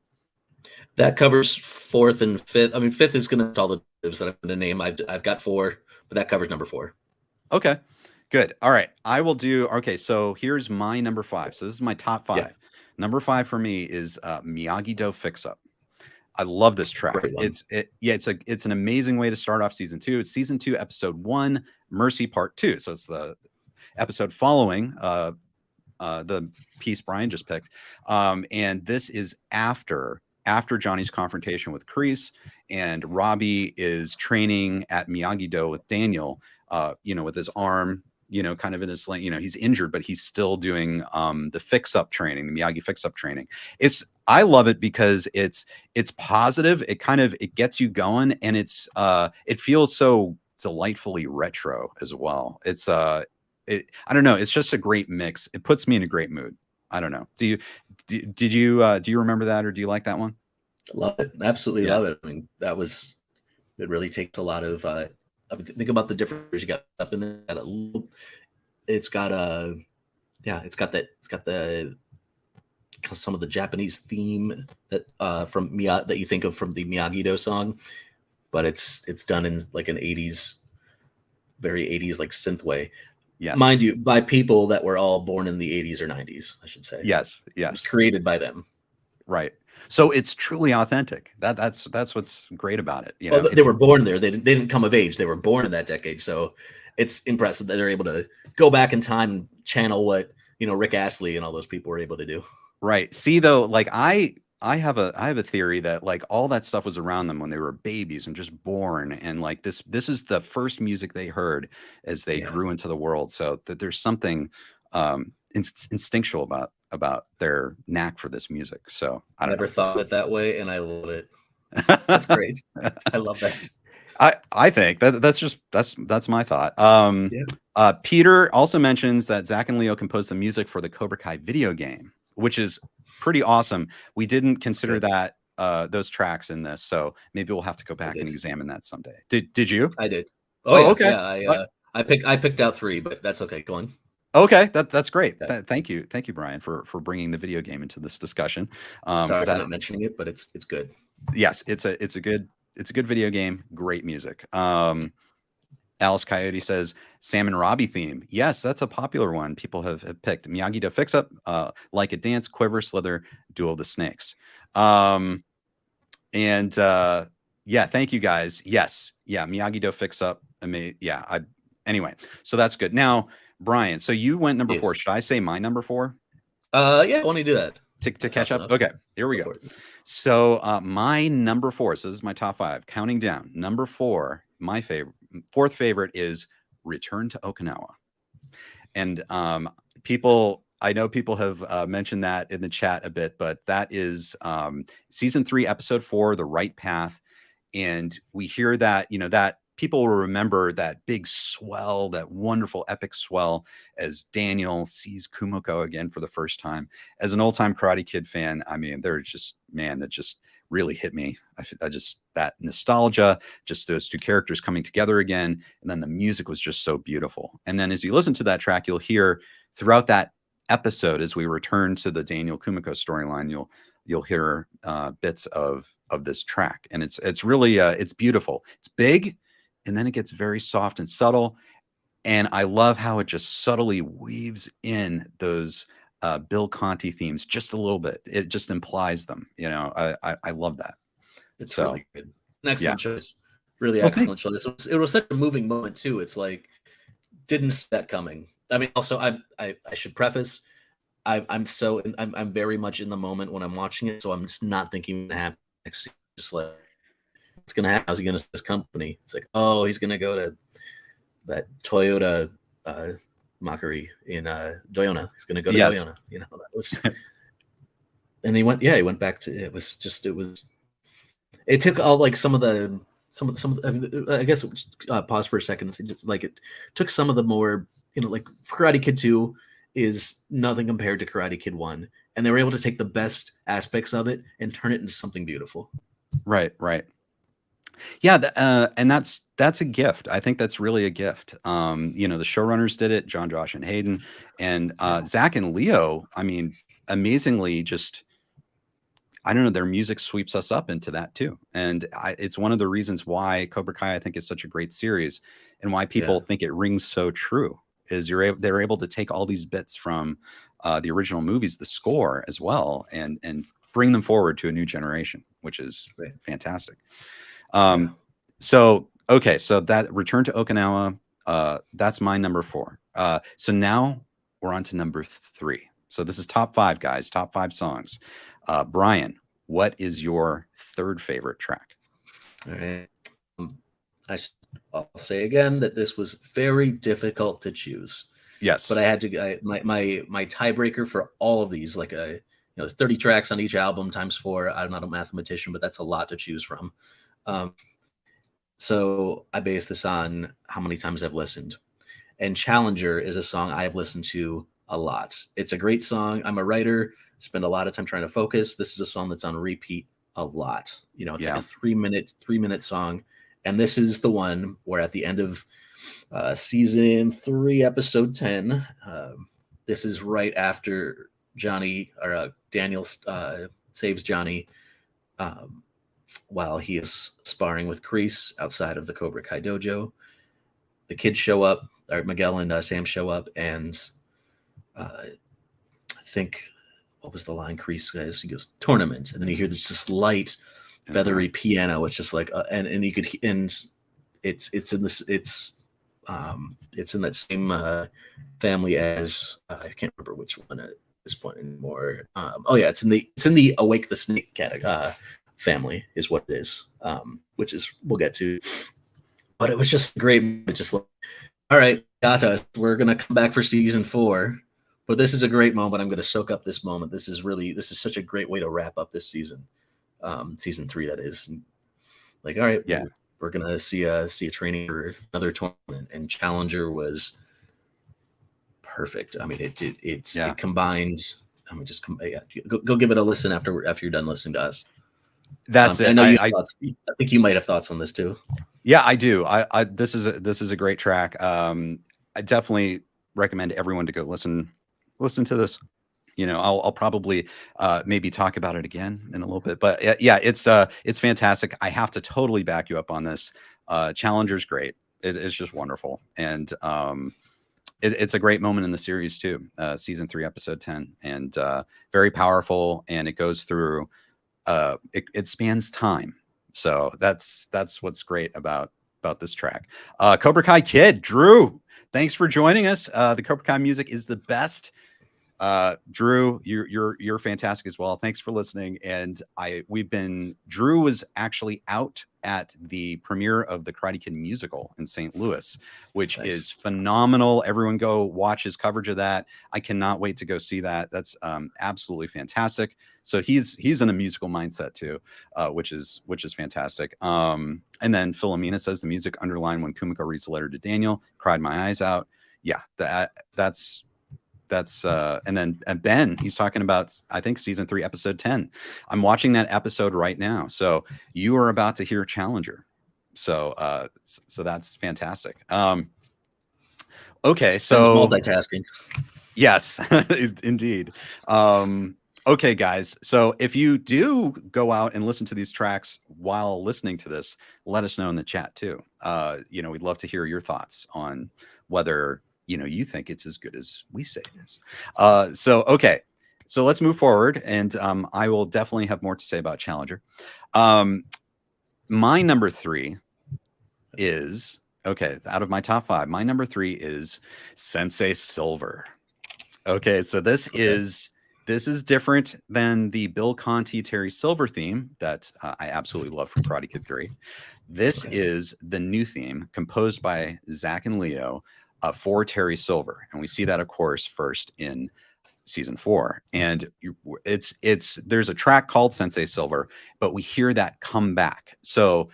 That covers 4th and 5th. I mean, 5th is going to all the dips that I'm going to name. I've got 4, but that covers number 4. Okay, good. All right, I will do. Okay, so here's my number 5. So this is my top 5. Yeah. Number 5 for me is Miyagi-Do Fix Up. I love this track. It's an amazing way to start off season 2. It's season 2, episode 1, Mercy Part 2. So it's the episode following the piece Brian just picked. And this is after Johnny's confrontation with Kreese, and Robbie is training at Miyagi-Do with Daniel, with his arm, kind of in his sling, he's injured, but he's still doing the fix-up training, the Miyagi fix-up training. I love it because it's positive. It gets you going, and it feels so delightfully retro as well. I don't know. It's just a great mix. It puts me in a great mood. I don't know. Do you remember that, or do you like that one? Love it. Absolutely love it. I mean, it really takes a lot of I mean, think about the different. You got up in there. It's got a it's got the some of the Japanese theme that that you think of from the Miyagi-Do song, but it's done in like an 80s, very 80s like synth way. Yes. Mind you, by people that were all born in the 80s or 90s, I should say. Yes. It was created by them. Right. So it's truly authentic. That's what's great about it. Well, they were born there. They didn't come of age. They were born in that decade. So it's impressive that they're able to go back in time and channel what, Rick Astley and all those people were able to do. Right. See, though, like I have a theory that like all that stuff was around them when they were babies and just born, and like this is the first music they heard as they grew into the world. So that there's something instinctual about their knack for this music. So I never thought it that way, and I love it. That's great. I love that. I think that's my thought. Peter also mentions that Zach and Leo composed the music for the Cobra Kai video game, which is pretty awesome. We didn't consider that those tracks in this, so maybe we'll have to go back and examine that someday. Did you? I did. Oh yeah, okay. Yeah, I picked out 3, but that's okay. Go on. Okay, that's great. Thank you, Brian, for bringing the video game into this discussion. Sorry for not mentioning it, but it's good. Yes, it's a good video game. Great music. Alice Coyote says Sam and Robbie theme. Yes, that's a popular one. People have picked Miyagi-Do Fix Up, Like a Dance, Quiver, Slither, Duel of the Snakes. Thank you guys. Yes, Miyagi-Do Fix Up. Anyway, so that's good. Now, Brian, so you went number 4. Should I say my number 4? Yeah, why don't you do that? To catch up? Okay, here we go. So my number 4, so this is my top 5, counting down. Number 4, my fourth favorite is Return to Okinawa. And I know people have mentioned that in the chat a bit, but that is season 3, episode 4, The Right Path. And we hear that, that people will remember that big swell, that wonderful epic swell, as Daniel sees Kumiko again for the first time. As an old-time Karate Kid fan, I mean, they're just, man, that just really hit me. I just, that nostalgia, just those two characters coming together again. And then the music was just so beautiful. And then as you listen to that track, you'll hear throughout that episode, as we return to the Daniel Kumiko storyline, you'll hear bits of this track. And it's really, it's beautiful. It's big. And then it gets very soft and subtle. And I love how it just subtly weaves in those Bill Conti themes just a little bit. It just implies them. I love that. It's really good. An excellent choice. Really excellent choice. It was such a moving moment too. It's like, didn't see that coming. I mean, also I should preface, I'm very much in the moment when I'm watching it. So I'm just not thinking what happens next. Just like, what's going to happen? How's he going to this company? It's like, oh, he's going to go to that Toyota Mockery in Doyona. He's going to go to Doyona. That was, and he went back to, it took all like some of the, I mean, I guess pause for a second. Just like it took some of the more, like Karate Kid 2 is nothing compared to Karate Kid 1. And they were able to take the best aspects of it and turn it into something beautiful. Right. Yeah, and that's a gift. I think that's really a gift. The showrunners did it, John, Josh, and Hayden, and Zach and Leo. I mean, amazingly, just I don't know, their music sweeps us up into that too, and it's one of the reasons why Cobra Kai I think is such a great series, and why people think it rings so true. Is they're able to take all these bits from the original movies, the score as well, and bring them forward to a new generation, which is fantastic. So that Return to Okinawa, that's my number 4. So now we're on to number 3. So this is top 5, guys, top 5 songs. Brian, what is your third favorite track? All right. I'll say again that this was very difficult to choose. Yes. But I had to, my tiebreaker for all of these, like 30 tracks on each album times 4. I'm not a mathematician, but that's a lot to choose from. So I base this on how many times I've listened. And Challenger is a song I've listened to a lot. It's a great song. I'm a writer, spend a lot of time trying to focus. This is a song that's on repeat a lot. It's like a 3 minute song. And this is the one where at the end of season 3, episode 10, this is right after Daniel saves Johnny while he is sparring with Kreese outside of the Cobra Kai dojo. The kids show up, or Miguel and Sam show up, and I think, what was the line Kreese says? He goes, tournament. And then you hear this light, feathery piano. It's just like, and you could, and it's in that same family as I can't remember which one at this point anymore. It's in the Awake the Snake family is what it is, which is we'll get to. But it was just great. It's just like, all right, got us. We're gonna come back for season 4, but this is a great moment. I'm gonna soak up this moment. This is such a great way to wrap up this season, season 3. That is, like, all right, yeah, we're gonna see a training for another tournament, and Challenger was perfect. I mean, it combined. I mean, go give it a listen after you're done listening to us. That's it. I know I think you might have thoughts on this too. Yeah, I do. This is a great track. I definitely recommend everyone to go listen to this. You know, I'll probably maybe talk about it again in a little bit, but yeah, it's fantastic. I have to totally back you up on this. Challenger's great. It's just wonderful, and it's a great moment in the series too. Season 3, episode 10, and very powerful, and it goes through. It spans time. So that's what's great about this track. Cobra Kai Kid, Drew, thanks for joining us. The Cobra Kai music is the best. Drew, you're fantastic as well. Thanks for listening. And Drew was actually out at the premiere of the Karate Kid musical in St. Louis, which is phenomenal. Everyone go watch his coverage of that. I cannot wait to go see that. That's absolutely fantastic. So he's in a musical mindset too, which is fantastic. And then Philomena says the music underlined when Kumiko reads the letter to Daniel, cried my eyes out. Yeah, that's and then Ben, he's talking about, I think, season 3, episode 10. I'm watching that episode right now. So you are about to hear Challenger. So that's fantastic. Okay. So multitasking. Yes, indeed. Okay, guys. So if you do go out and listen to these tracks while listening to this, let us know in the chat too. We'd love to hear your thoughts on whether you think it's as good as we say it is. Okay. So let's move forward, and I will definitely have more to say about Challenger. My number 3 is, out of my top 5, my number 3 is Sensei Silver. Okay, so this is different than the Bill Conti Terry Silver theme that I absolutely love from Karate Kid 3. This is the new theme composed by Zach and Leo for Terry Silver, and we see that, of course, first in season 4. And there's a track called Sensei Silver, but we hear that come back. So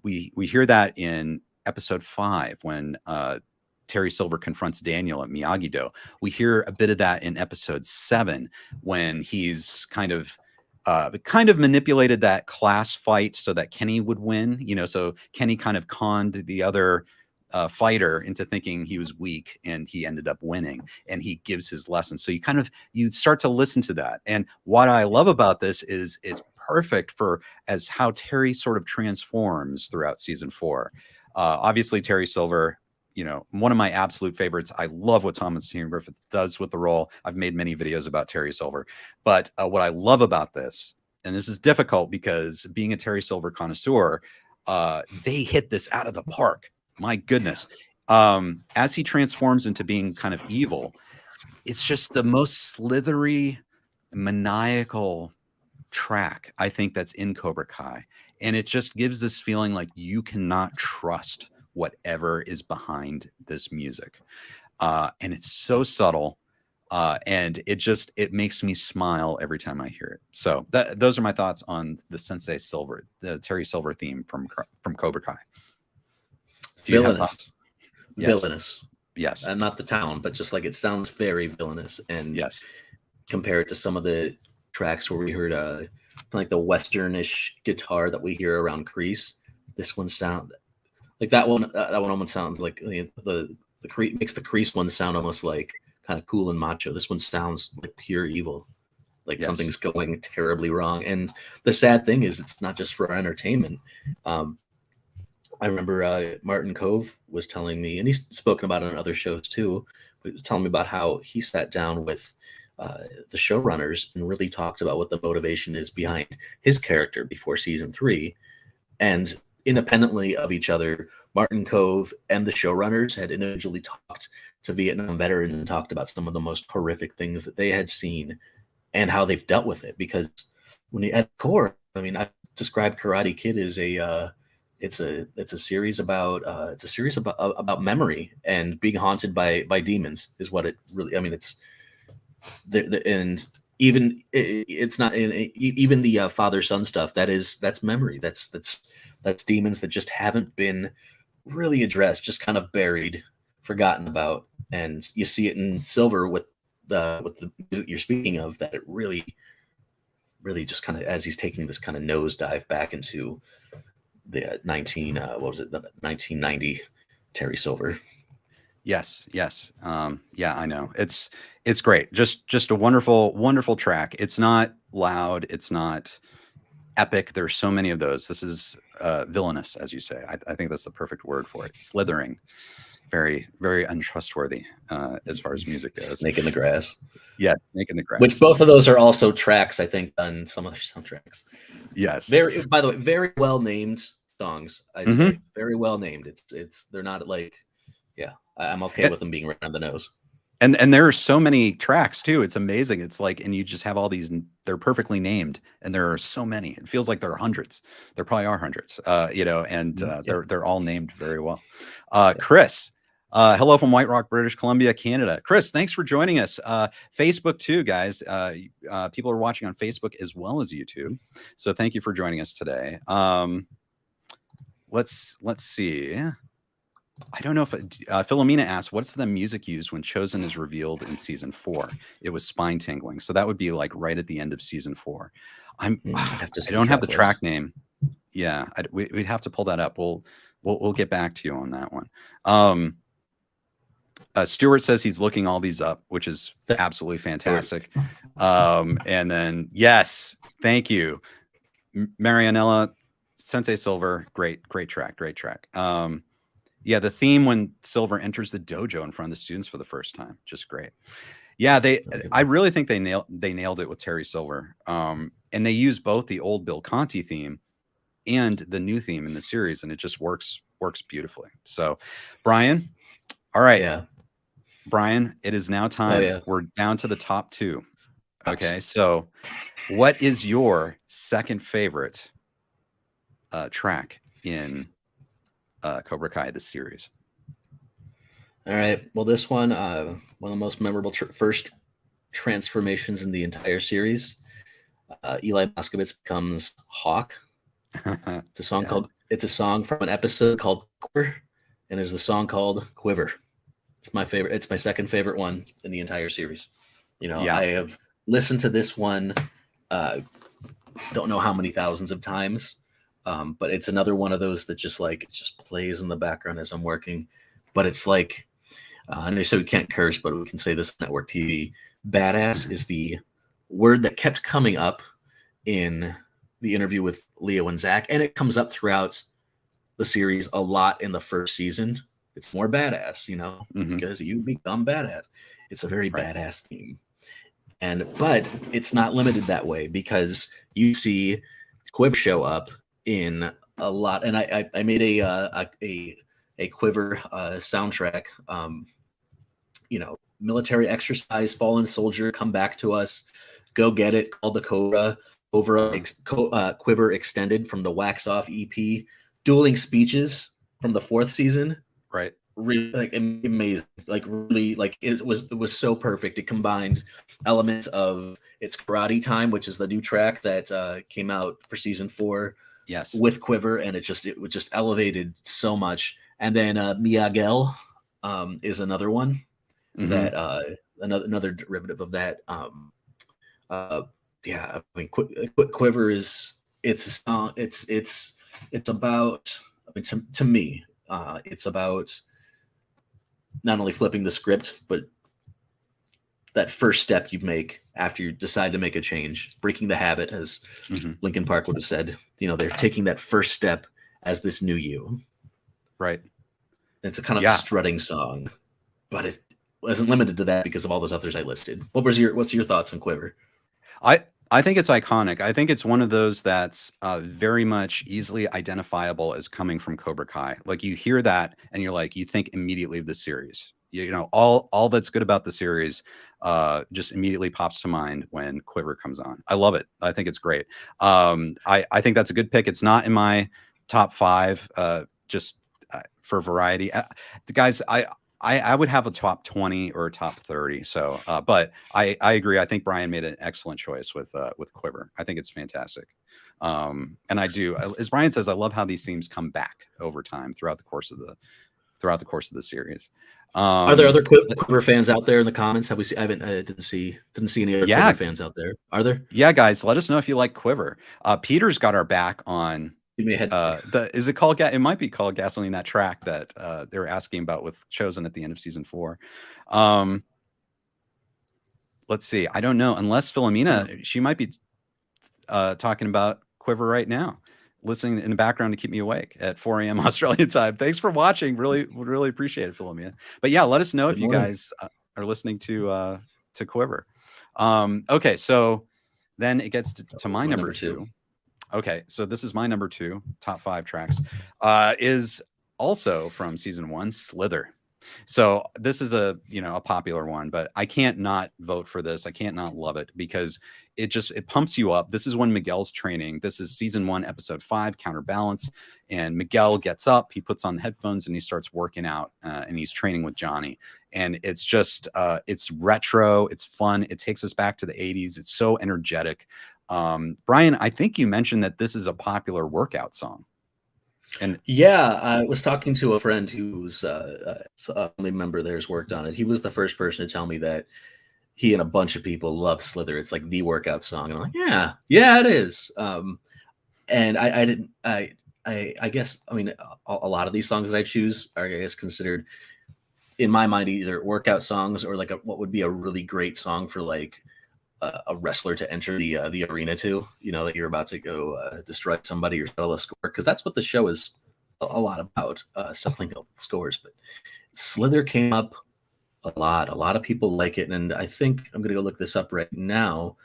we hear that in episode 5 when Terry Silver confronts Daniel at Miyagi-Do. We hear a bit of that in episode 7 when he's kind of manipulated that class fight so that Kenny would win. So Kenny kind of conned the other fighter into thinking he was weak, and he ended up winning, and he gives his lesson. So you start to listen to that. And what I love about this is it's perfect for as how Terry sort of transforms throughout season 4. Obviously Terry Silver, one of my absolute favorites. I love what Thomas Ian Griffith does with the role. I've made many videos about Terry Silver, but what I love about this, and this is difficult because being a Terry Silver connoisseur, they hit this out of the park. My goodness. As he transforms into being kind of evil, it's just the most slithery, maniacal track, I think, that's in Cobra Kai. And it just gives this feeling like you cannot trust whatever is behind this music. And it's so subtle. And it makes me smile every time I hear it. So those are my thoughts on the Sensei Silver, the Terry Silver theme from Cobra Kai. Villainous. Yes. And not the town, but just like it sounds very villainous. And yes, compare it to some of the tracks where we heard like the Westernish guitar that we hear around Kreese. this one sound like that one. That one almost sounds like the makes the Crease one sound almost like kind of cool and macho. This one sounds like pure evil, like something's going terribly wrong. And the sad thing is, it's not just for our entertainment. I remember Martin Kove was telling me, and he's spoken about it on other shows too, but he was telling me about how he sat down with the showrunners and really talked about what the motivation is behind his character before season 3. And independently of each other, Martin Kove and the showrunners had individually talked to Vietnam veterans and talked about some of the most horrific things that they had seen and how they've dealt with it. Because when you at core, I mean, I described Karate Kid as it's a series about about memory and being haunted by demons is what it really. I mean, it's and even it's not even the father son stuff. That's memory. That's demons that just haven't been really addressed, just kind of buried, forgotten about. And you see it in Silver with the music you're speaking of, that it really just kind of, as he's taking this kind of nosedive back into the 1990 Terry Silver. Yes. Yeah, I know. It's great. Just a wonderful track. It's not loud. It's not epic. There's so many of those. This is villainous, as you say. I think that's the perfect word for it. Slithering. Very, very untrustworthy as far as music goes. Snake in the Grass. Yeah, Snake in the Grass. Which both of those are also tracks, I think, on some other soundtracks. Yes. By the way, very well named songs. I'd say very well named. It's they're not like, yeah, I'm okay with them being right on the nose. And there are so many tracks too. It's amazing. It's like, and you just have all these, they're perfectly named, and there are so many. It feels like there are hundreds. There probably are hundreds, and they're all named very well. Chris, hello from White Rock, British Columbia, Canada. Chris, thanks for joining us. Facebook too, guys. People are watching on Facebook as well as YouTube. So thank you for joining us today. Let's see. I don't know if Philomena asked, what's the music used when Chosen is revealed in season 4? It was spine tingling. So that would be like right at the end of season 4. I don't have the track name. Yeah, we'd have to pull that up. We'll get back to you on that one. Stuart says he's looking all these up, which is absolutely fantastic. And then, yes, thank you. Marianella, Sensei Silver, great track. Yeah, the theme when Silver enters the dojo in front of the students for the first time, just great. Yeah, I really think they nailed it with Terry Silver. And they use both the old Bill Conti theme and the new theme in the series, and it just works beautifully. So, Brian, all right. Yeah. Brian, it is now time. Oh, yeah. We're down to the top 2. Okay, so what is your second favorite track in Cobra Kai, the series? All right. Well, this one of the most memorable first transformations in the entire series. Eli Moskovitz becomes Hawk. It's a song It's a song from an episode called Quiver, and is the song called Quiver. It's my favorite. It's my second favorite one in the entire series. I have listened to this one. Don't know how many thousands of times. But it's another one of those that just plays in the background as I'm working. But it's like, and they say we can't curse, but we can say this on network TV. Badass is the word that kept coming up in the interview with Leo and Zach, and it comes up throughout the series a lot in the first season. It's more badass, because you become badass. It's a very badass theme. But it's not limited that way, because you see Quiv show up in a lot, and I made a Quiver soundtrack. Military exercise, fallen soldier, come back to us, go get it, called the Cobra, Quiver extended from the Wax Off EP, dueling speeches from the 4th season. Right. Really amazing. It was so perfect. It combined elements of It's Karate Time, which is the new track that came out for season 4. Yes. With Quiver, and it was just elevated so much. And then Miyagel is another one that another derivative of that. Quiver it's a song. It's about mean, to me, it's about not only flipping the script, but that first step you make after you decide to make a change, breaking the habit, as Linkin Park would have said. You know, they're taking that first step as this new you. Right. It's a kind of strutting song, but it wasn't limited to that because of all those others I listed. What's your thoughts on Quiver? I think it's iconic. I think it's one of those that's very much easily identifiable as coming from Cobra Kai. Like, you hear that and you're like, you think immediately of the series. You know, all that's good about the series just immediately pops to mind when Quiver comes on. I love it. I think it's great. I think that's a good pick. It's not in my top 5, just for variety. Guys, I would have a top 20 or a top 30. So, but I agree. I think Brian made an excellent choice with Quiver. I think it's fantastic. And I do, as Brian says, I love how these themes come back over time throughout the course of the series. Are there other Quiver fans out there in the comments? Have we seen? I didn't see any other Quiver fans out there. Are there? Yeah, guys, let us know if you like Quiver. Peter's got our back on. Is it called? It might be called Gasoline. That track that they were asking about with Chosen at the end of season 4. Let's see. I don't know. Unless Philomena, she might be talking about Quiver right now, listening in the background to keep me awake at 4 a.m. Australian time. Thanks for watching. Really appreciate it, Philomena. But yeah, let us know if you guys are listening to Quiver. Okay, so then it gets to my number 2. Okay, so this is my number 2, top 5 tracks, is also from season 1, Slither. So this is a popular one, but I can't not vote for this. I can't not love it because it pumps you up. This is when Miguel's training. This is season 1, episode 5, Counterbalance. And Miguel gets up, he puts on the headphones and he starts working out and he's training with Johnny. And it's just, it's retro. It's fun. It takes us back to the 80s. It's so energetic. Brian, I think you mentioned that this is a popular workout song. And yeah, I was talking to a friend who's a family member there's worked on it. He was the first person to tell me that he and a bunch of people love Slither. It's like the workout song. And I'm like, yeah, it is. And I guess, I mean, a lot of these songs that I choose are, I guess, considered in my mind either workout songs or like what would be a really great song for like a wrestler to enter the arena to, that you're about to go destroy somebody or settle a score, because that's what the show is a lot about, settling scores. But Slither came up a lot. A lot of people like it, and I think I'm gonna go look this up right now.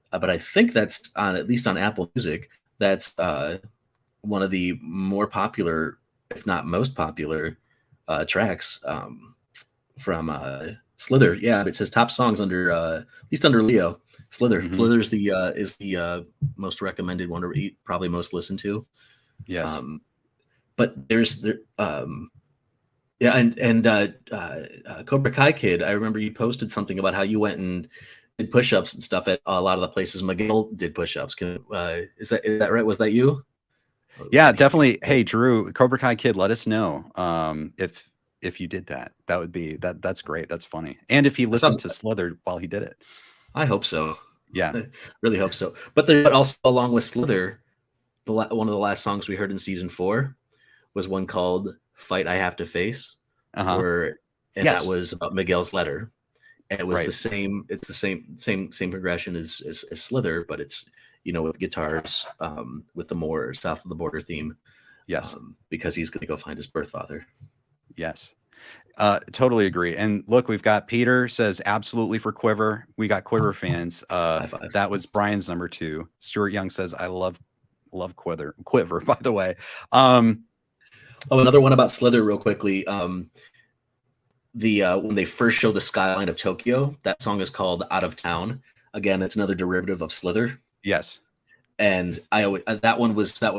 But I think that's at least on Apple Music. That's one of the more popular, if not most popular, tracks from Slither. Yeah, it says top songs under at least under Leo. Slither. Mm-hmm. Slither is the most recommended one, or probably most listened to. Yes. But and Cobra Kai Kid. I remember you posted something about how you went and did push-ups and stuff at a lot of the places Miguel did push-ups. Is that right? Was that you? Yeah, definitely. Hey, Drew, Cobra Kai Kid, let us know if you did that. That would be that's great. That's funny. And if he listened to Slither while he did it. I hope so. Yeah, I really hope so. But also along with Slither, one of the last songs we heard in season 4 was one called "Fight I Have to Face," that was about Miguel's letter, and it was the same. It's the same progression as Slither, but it's with guitars, with the more south of the border theme. Yes, because he's going to go find his birth father. Yes. Totally agree. And look, we've got Peter says absolutely for Quiver. We got Quiver fans. That was Brian's number 2. Stuart Young says I love Quiver, by the way. Another one about Slither real quickly. When they first show the skyline of Tokyo, that song is called Out of Town. Again, it's another derivative of Slither. Yes. And that one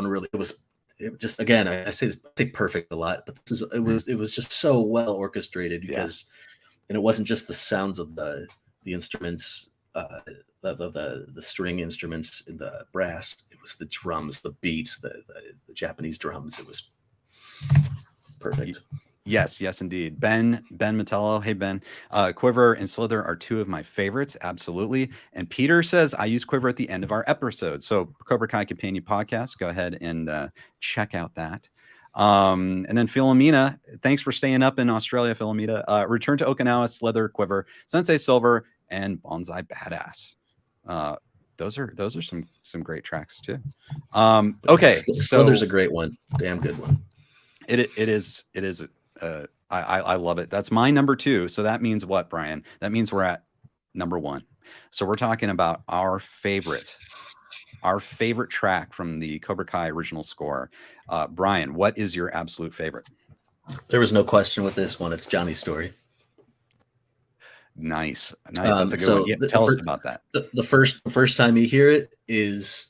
really, it just, again, I say perfect a lot, but it was just so well orchestrated because, and it wasn't just the sounds of the instruments, the string instruments and the brass. It was the drums, the beats, the Japanese drums. It was perfect. Yes, indeed. Ben Metello. Hey, Ben. Quiver and Slither are 2 of my favorites. Absolutely. And Peter says, I use Quiver at the end of our episode. So Cobra Kai Companion Podcast, go ahead and check out that. And then Philomena, thanks for staying up in Australia, Philomena. Return to Okinawa, Slither Quiver, Sensei Silver, and Bonsai Badass. Those are some great tracks too. Okay, Slither's so a great one, damn good one. It is. I love it. That's my number 2. So that means what, Brian? That means we're at number 1. So we're talking about our favorite track from the Cobra Kai original score. Brian, what is your absolute favorite? There was no question with this one. It's Johnny's Story. Nice. That's a good one. Yeah, tell us about that. The first time you hear it is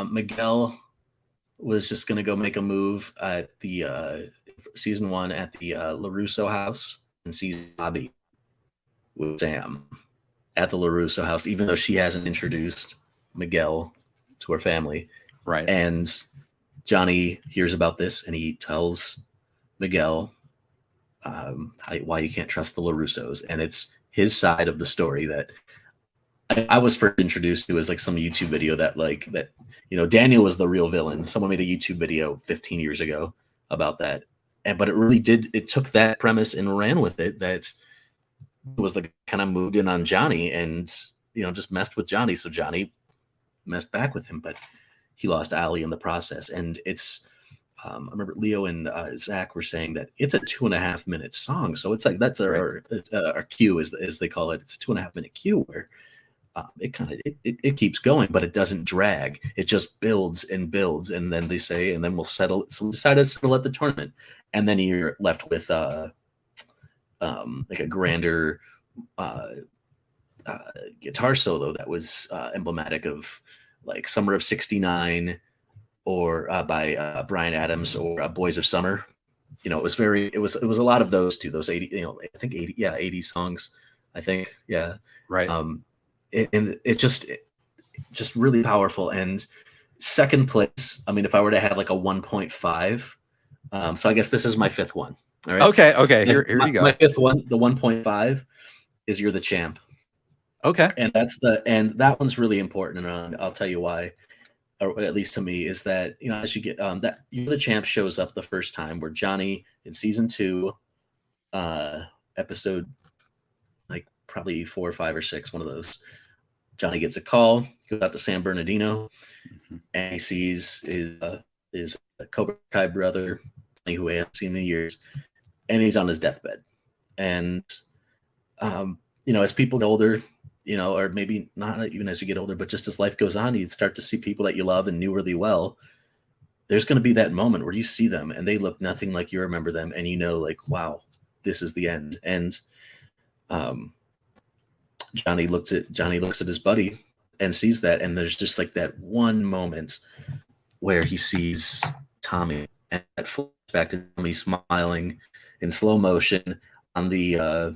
Miguel was just going to go make a move at the season 1 at the LaRusso house and sees Bobby with Sam at the LaRusso house, even though she hasn't introduced Miguel to her family. Right. And Johnny hears about this and he tells Miguel why you can't trust the LaRussos. And it's his side of the story that I was first introduced to as like some YouTube video that Daniel was the real villain. Someone made a YouTube video 15 years ago about that. But it really it took that premise and ran with it. That was the kind of moved in on Johnny and, just messed with Johnny. So Johnny messed back with him, but he lost Ali in the process. And it's, I remember Leo and Zach were saying that it's a 2.5 minute song. So it's like, that's our cue as they call it. It's a 2.5 minute cue where it keeps going, but it doesn't drag. It just builds and builds. And then they say, and then we'll settle. So we decided to settle at the tournament. And then you're left with like a grander guitar solo that was emblematic of like Summer of '69 or by Brian Adams or Boys of Summer. It was a lot of those two, those 80, I think 80 songs, I think. Yeah. Right. It just really powerful. And second place, I mean, if I were to have like a 1.5, so I guess this is my 5th one. All right. Okay. Here you go. My 5th one, the 1.5 is You're the Champ. Okay. And that one's really important. And I'll tell you why, or at least to me, is that, as you get that You're the Champ shows up the first time where Johnny in season 2, episode, like probably 4 or 5 or 6, one of those, Johnny gets a call, goes out to San Bernardino, and he sees his Cobra Kai brother, who he hasn't seen in years, and he's on his deathbed. And as people get older, or maybe not even as you get older, but just as life goes on, you start to see people that you love and knew really well. There's going to be that moment where you see them and they look nothing like you remember them, and like, wow, this is the end. And Johnny looks at his buddy and sees that, and there's just like that one moment where he sees Tommy, and that flashback to Tommy smiling in slow motion on the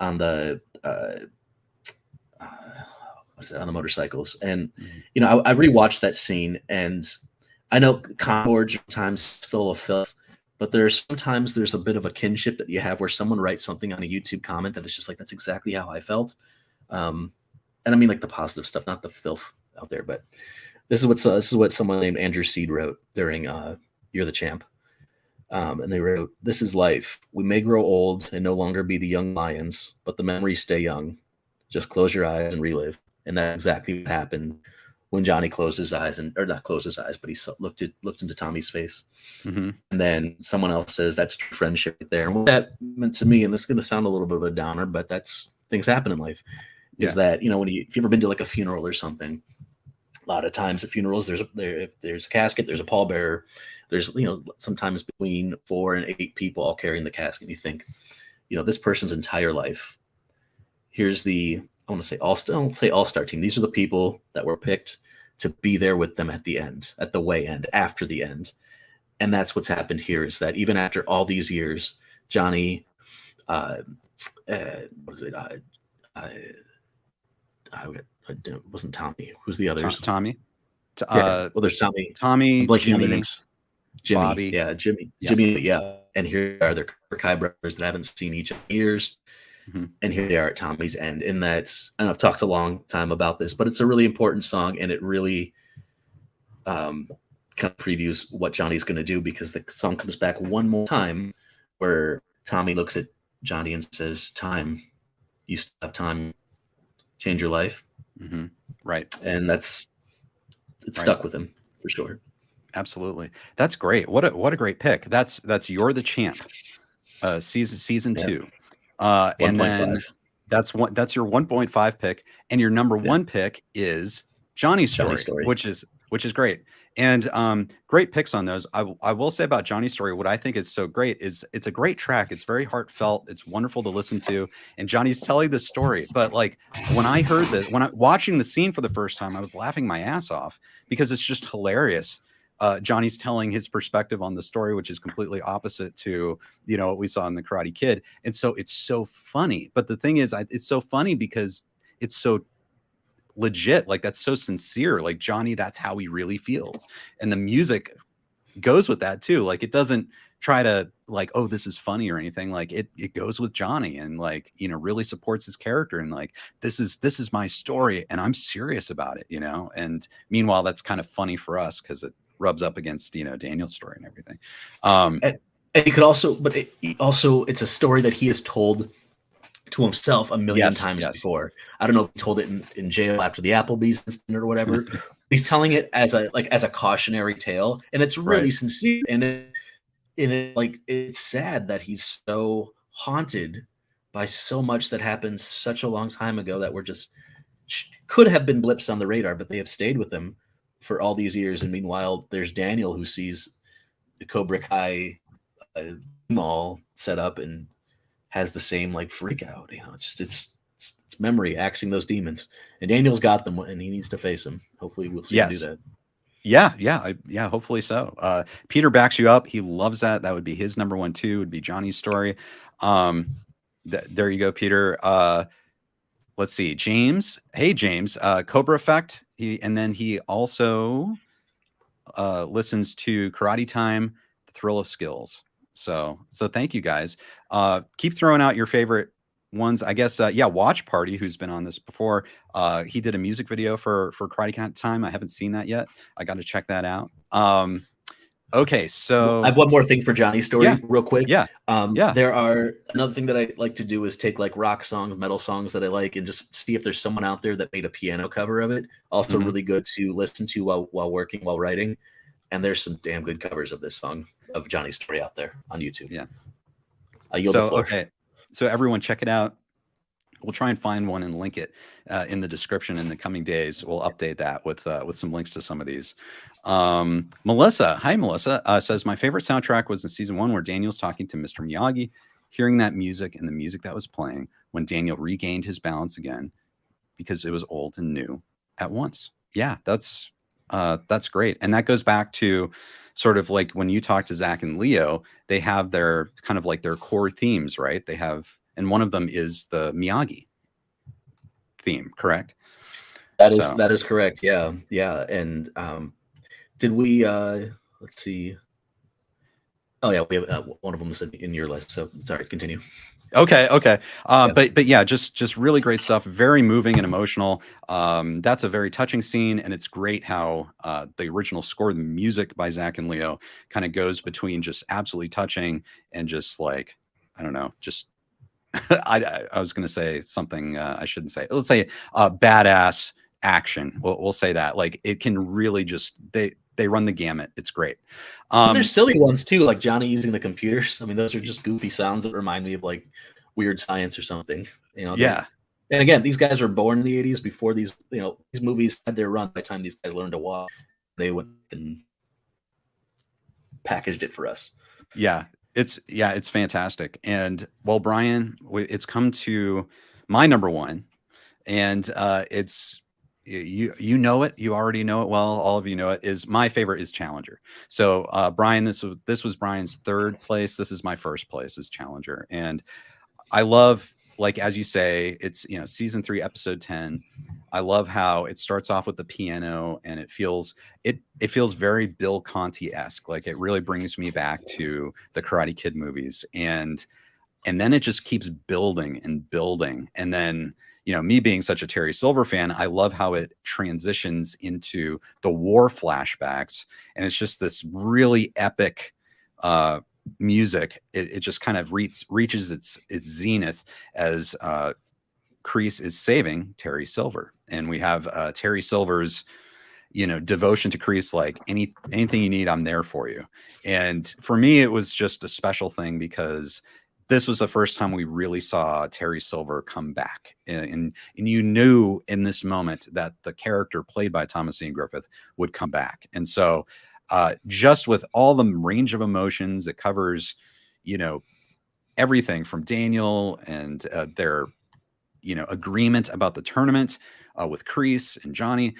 on the motorcycles. And I rewatched that scene, and I know boards are sometimes full of filth, but sometimes there's a bit of a kinship that you have where someone writes something on a YouTube comment that is just like, that's exactly how I felt. And I mean like the positive stuff, not the filth out there. But this is what someone named Andrew Seed wrote during You're the Champ. And they wrote, "This is life. We may grow old and no longer be the young lions, but the memories stay young. Just close your eyes and relive." And that's exactly what happened when Johnny closed his eyes, or not closed his eyes, but he looked into Tommy's face. Mm-hmm. And then someone else says, "That's true friendship right there." And what that meant to me, and this is going to sound a little bit of a downer, but that's things happen in life, is that, if you've ever been to like a funeral or something, a lot of times at funerals, there's a casket, there's a pallbearer, there's, sometimes between 4 and 8 people all carrying the casket. You think, this person's entire life. Here's I want to say all-star team. These are the people that were picked to be there with them at the end, at the way end, after the end. And that's what's happened here, is that even after all these years, Johnny, it wasn't Tommy. Who's the others? Tommy. Well, there's Tommy. Tommy, Jimmy, names. Jimmy. Bobby. Yeah, Jimmy. Yeah. Jimmy. Yeah. And here are their Cobra Kai brothers that haven't seen each other in years. Mm-hmm. And here they are at Tommy's end. And I've talked a long time about this, but it's a really important song, and it really kind kind of previews what Johnny's going to do, because the song comes back one more time where Tommy looks at Johnny and says, "Time, you still have time, change your life." Mm-hmm. Right. And it's stuck with him for sure. Absolutely. That's great. What a great pick. That's You're the Champ, season 2. And then that's your 1.5 pick, and your number 1 pick is Johnny's Story, which is great. And great picks on those. I will say about Johnny's Story, what I think is so great is it's a great track. It's very heartfelt. It's wonderful to listen to. And Johnny's telling the story. But like when I heard this, when I watching the scene for the first time, I was laughing my ass off because it's just hilarious. Johnny's telling his perspective on the story, which is completely opposite to, what we saw in the Karate Kid. And so it's so funny. But the thing is, it's so funny because it's so legit. Like, that's so sincere. Like, Johnny, that's how he really feels. And the music goes with that too. Like, it doesn't try to like, oh, this is funny or anything. Like, it goes with Johnny and like, really supports his character. And like, this is my story and I'm serious about it, And meanwhile, that's kind of funny for us because it rubs up against Daniel's story and everything. And you could also, but it's a story that he has told to himself a million times before. I don't know if he told it in jail after the Applebee's incident or whatever. He's telling it as a cautionary tale, and it's really sincere. And it's sad that he's so haunted by so much that happened such a long time ago that could have been blips on the radar, but they have stayed with him for all these years. And meanwhile, there's Daniel who sees the Cobra Kai mall set up and has the same like freak out. It's memory axing those demons, and Daniel's got them, and he needs to face them. Hopefully we'll see him do that. Yeah. Hopefully so. Peter backs you up. He loves that. That would be his number 1 too. Would be Johnny's Story. There you go, Peter. Let's see, James. Hey, James. Cobra Effect. He also listens to Karate Time, The Thrill of Skills. So thank you guys. Keep throwing out your favorite ones. I guess, Watch Party, who's been on this before. He did a music video for Karate Time. I haven't seen that yet. I got to check that out. Okay, so I have one more thing for Johnny's Story real quick. There are another thing that I like to do is take like rock songs, metal songs that I like, and just see if there's someone out there that made a piano cover of it. Also really good to listen to while working, while writing. And there's some damn good covers of this song of Johnny's Story out there on YouTube. Yeah. I yield the floor. Okay. So everyone check it out. We'll try and find one and link it in the description in the coming days. We'll update that with some links to some of these. Melissa, hi Melissa, says my favorite soundtrack was in season 1 where Daniel's talking to Mr. Miyagi, hearing that music and the music that was playing when Daniel regained his balance again because it was old and new at once. Yeah, that's great. And that goes back to sort of like when you talk to Zach and Leo, they have their kind of like their core themes, right? They have, and one of them is the Miyagi theme, correct? That is correct. Yeah. And did we? Let's see. Oh yeah, we have one of them is in your list. So sorry, continue. Okay. But yeah, just really great stuff. Very moving and emotional. That's a very touching scene, and it's great how the original score, the music by Zach and Leo, kind of goes between just absolutely touching and just like, I don't know, just I was going to say something I shouldn't say. Let's say badass action. We'll say that. Like, it can really just they run the gamut. It's great. There's silly ones too, like Johnny using the computers. I mean, those are just goofy sounds that remind me of like Weird Science or something. Yeah. And again, these guys were born in the 80s before these movies had their run. By the time these guys learned to walk, they went and packaged it for us. Yeah, it's fantastic. And well, Brian, it's come to my number 1, and it's. You know it. You already know it well. All of you know it. Is my favorite is Challenger. So Brian, this was Brian's 3rd place. This is my 1st place is Challenger, and I love, like as you say, it's season 3 episode 10. I love how it starts off with the piano, and it feels very Bill Conti-esque. Like, it really brings me back to the Karate Kid movies, and then it just keeps building and building, and then me being such a Terry Silver fan, I love how it transitions into the war flashbacks, and it's just this really epic music. It just kind of reaches its zenith as Kreese is saving Terry Silver, and we have Terry Silver's devotion to Kreese, like anything you need, I'm there for you. And for me, it was just a special thing because this was the first time we really saw Terry Silver come back, and you knew in this moment that the character played by Thomas Ian Griffith would come back. And so just with all the range of emotions, it covers everything from Daniel and their agreement about the tournament with Kreese and Johnny,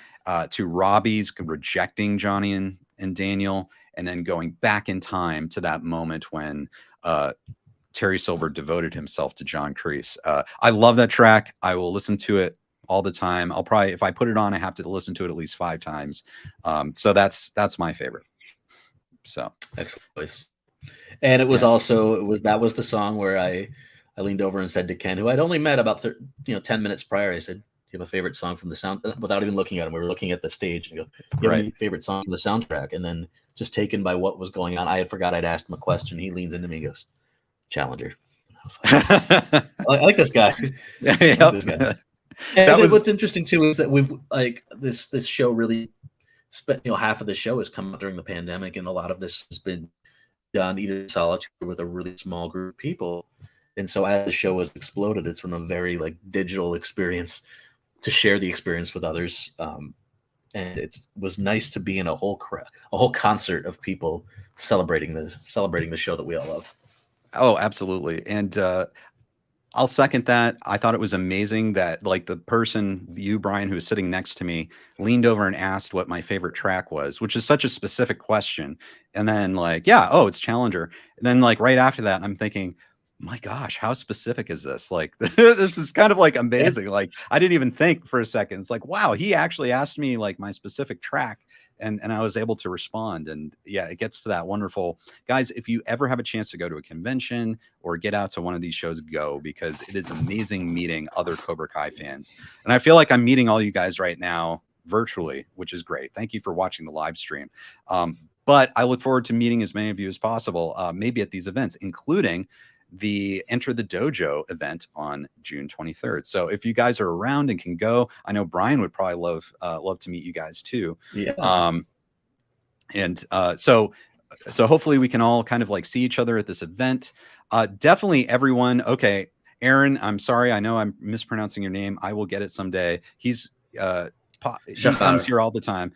to Robbie's rejecting Johnny and Daniel, and then going back in time to that moment when Terry Silver devoted himself to John Kreese. I love that track. I will listen to it all the time. I'll probably, if I put it on, I have to listen to it at least 5 times. So that's my favorite. So excellent. And it was that was the song where I leaned over and said to Ken, who I'd only met about 10 minutes prior, I said, "Do you have a favorite song from the sound?" Without even looking at him, we were looking at the stage, and I go, "Do you have any favorite song from the soundtrack?" And then, just taken by what was going on, I had forgot I'd asked him a question. He leans into me and goes, "Challenger." I was like, I like this guy. And what's interesting too is that we've this show really spent half of the show has come out during the pandemic, and a lot of this has been done either in solitude or with a really small group of people. And so as the show has exploded, it's been a very digital experience to share the experience with others. And it was nice to be in a whole concert of people celebrating the show that we all love. Oh, absolutely. And I'll second that. I thought it was amazing that the person, you, Brian, who was sitting next to me, leaned over and asked what my favorite track was, which is such a specific question. And then it's Challenger. And then right after that, I'm thinking, my gosh, how specific is this? This is kind of amazing. I didn't even think for a second. It's wow, he actually asked me my specific track, and I was able to respond. And yeah, it gets to that wonderful, guys, if you ever have a chance to go to a convention or get out to one of these shows, go, because it is amazing meeting other Cobra Kai fans. And I feel like I'm meeting all you guys right now virtually, which is great. Thank you for watching the live stream. But I look forward to meeting as many of you as possible, maybe at these events, including the Enter the Dojo event on June 23rd. So if you guys are around and can go, I know Brian would probably love to meet you guys too. Yeah. So hopefully we can all kind of see each other at this event. Definitely everyone. Okay, Aaron, I'm sorry. I know I'm mispronouncing your name. I will get it someday. He comes here all the time.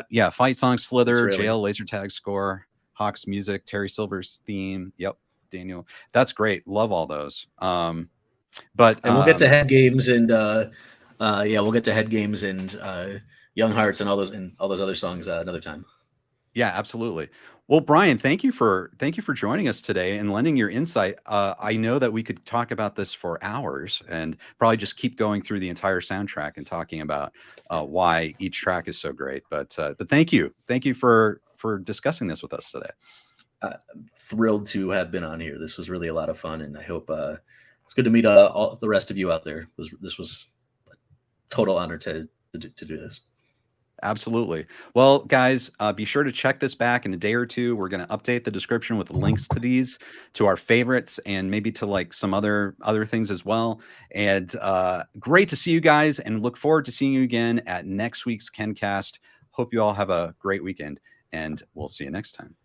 Yeah. Fight Song, Slither, Jail, Laser Tag Score, Hawk's Music, Terry Silver's theme. Yep. Daniel, that's great. Love all those. And we'll get to Head Games and we'll get to Head Games and Young Hearts and all those other songs another time. Yeah, absolutely. Well, Brian, thank you for joining us today and lending your insight. I know that we could talk about this for hours and probably just keep going through the entire soundtrack and talking about why each track is so great. But thank you for discussing this with us today. Thrilled to have been on here. This was really a lot of fun, and I hope it's good to meet all the rest of you out there. This was a total honor to do this. Absolutely. Well, guys, be sure to check this back in a day or two. We're going to update the description with links to these, to our favorites, and maybe to some other things as well. And great to see you guys, and look forward to seeing you again at next week's KenCast. Hope you all have a great weekend, and we'll see you next time.